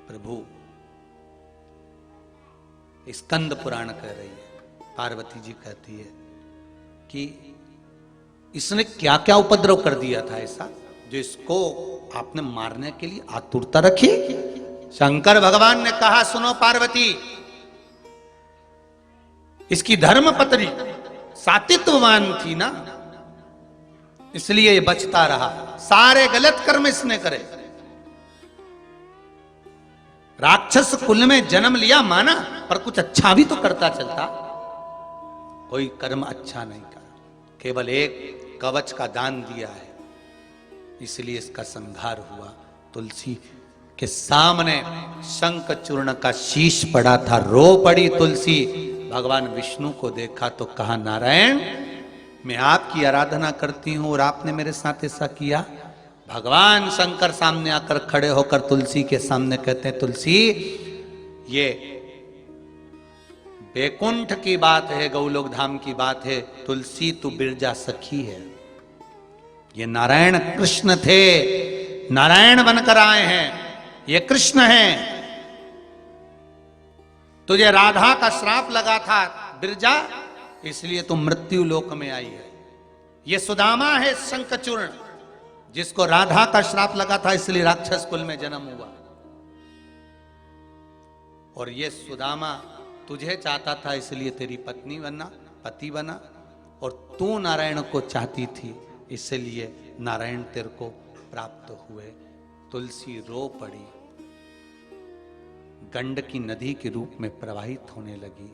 प्रभु, स्कंद पुराण कह रही है, पार्वती जी कहती है कि इसने क्या क्या उपद्रव कर दिया था ऐसा जो इसको आपने मारने के लिए आतुरता रखी। शंकर भगवान ने कहा सुनो पार्वती, इसकी धर्म पत्नी सातित्ववान थी ना, इसलिए ये बचता रहा। सारे गलत कर्म इसने करे, राक्षस कुल में जन्म लिया माना, पर कुछ अच्छा भी तो करता चलता। कोई कर्म अच्छा नहीं करा, केवल एक कवच का दान दिया है, इसलिए इसका संहार हुआ। तुलसी के सामने शंखचूर्ण का शीश पड़ा था, रो पड़ी तुलसी। भगवान विष्णु को देखा तो कहा नारायण, मैं आपकी आराधना करती हूं और आपने मेरे साथ ऐसा किया। भगवान शंकर सामने आकर खड़े होकर तुलसी के सामने कहते हैं, तुलसी ये बैकुंठ की बात है, गौलोक धाम की बात है, तुलसी तू बिरजा सखी है। ये नारायण कृष्ण थे, नारायण बनकर आए हैं, ये कृष्ण हैं। तुझे राधा का श्राप लगा था बिरजा, इसलिए तू मृत्यु लोक में आई है। ये सुदामा है शंखचूर्ण, जिसको राधा का श्राप लगा था, इसलिए राक्षस कुल में जन्म हुआ। और ये सुदामा तुझे चाहता था, इसलिए तेरी पत्नी बना, पति बना। और तू नारायण को चाहती थी, इसलिए नारायण तेरे को प्राप्त हुए। तुलसी रो पड़ी, गंडकी नदी के रूप में प्रवाहित होने लगी।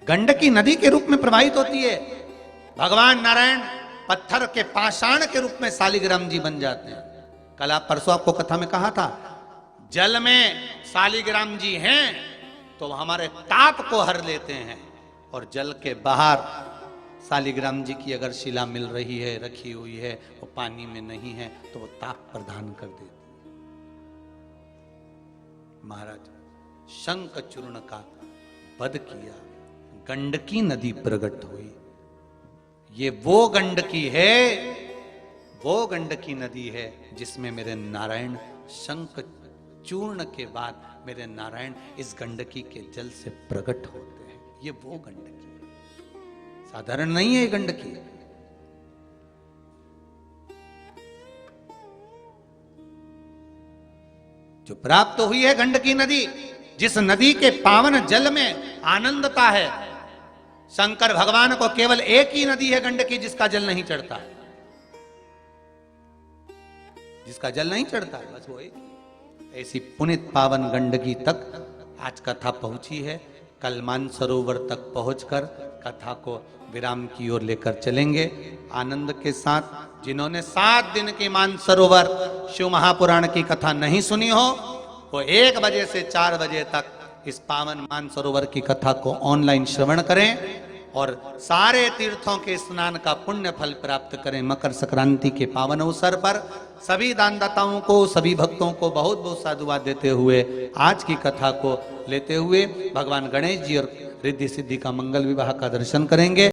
गंडकी नदी के रूप में प्रवाहित होती है। भगवान नारायण पत्थर के पाषाण के रूप में शालिग्राम जी बन जाते हैं। कल आप परसों आपको कथा में कहा था, जल में शालिग्राम जी हैं तो हमारे ताप को हर लेते हैं, और जल के बाहर शालिग्राम जी की अगर शिला मिल रही है, रखी हुई है, वो पानी में नहीं है, तो वो ताप प्रदान कर देती है। महाराज शंखचूर्ण का वध किया, गंडकी नदी प्रकट हुई। ये वो गंडकी है, वो गंडकी नदी है जिसमें मेरे नारायण शंख चूर्ण के बाद मेरे नारायण इस गंडकी के जल से प्रकट होते हैं। ये वो गंडकी है, साधारण नहीं है ये गंडकी। जो प्राप्त हुई है गंडकी नदी, जिस नदी के पावन जल में आनंदता है। शंकर भगवान को केवल एक ही नदी है गंडकी जिसका जल नहीं चढ़ता, जिसका जल नहीं चढ़ता, बस वो एक। ऐसी पुनित पावन गंडकी तक आज कथा पहुंची है। कल मानसरोवर तक पहुंचकर कथा को विराम की ओर लेकर चलेंगे आनंद के साथ। जिन्होंने 7 दिन के मानसरोवर शिव महापुराण की कथा नहीं सुनी हो, वो 1 बजे से 4 बजे तक इस पावन मानसरोवर की कथा को ऑनलाइन श्रवण करें और सारे तीर्थों के स्नान का पुण्य फल प्राप्त करें। मकर संक्रांति के पावन अवसर पर सभी दानदाताओं को, सभी भक्तों को बहुत बहुत साधुवाद देते हुए आज की कथा को लेते हुए भगवान गणेश जी और रिद्धि सिद्धि का मंगल विवाह का दर्शन करेंगे।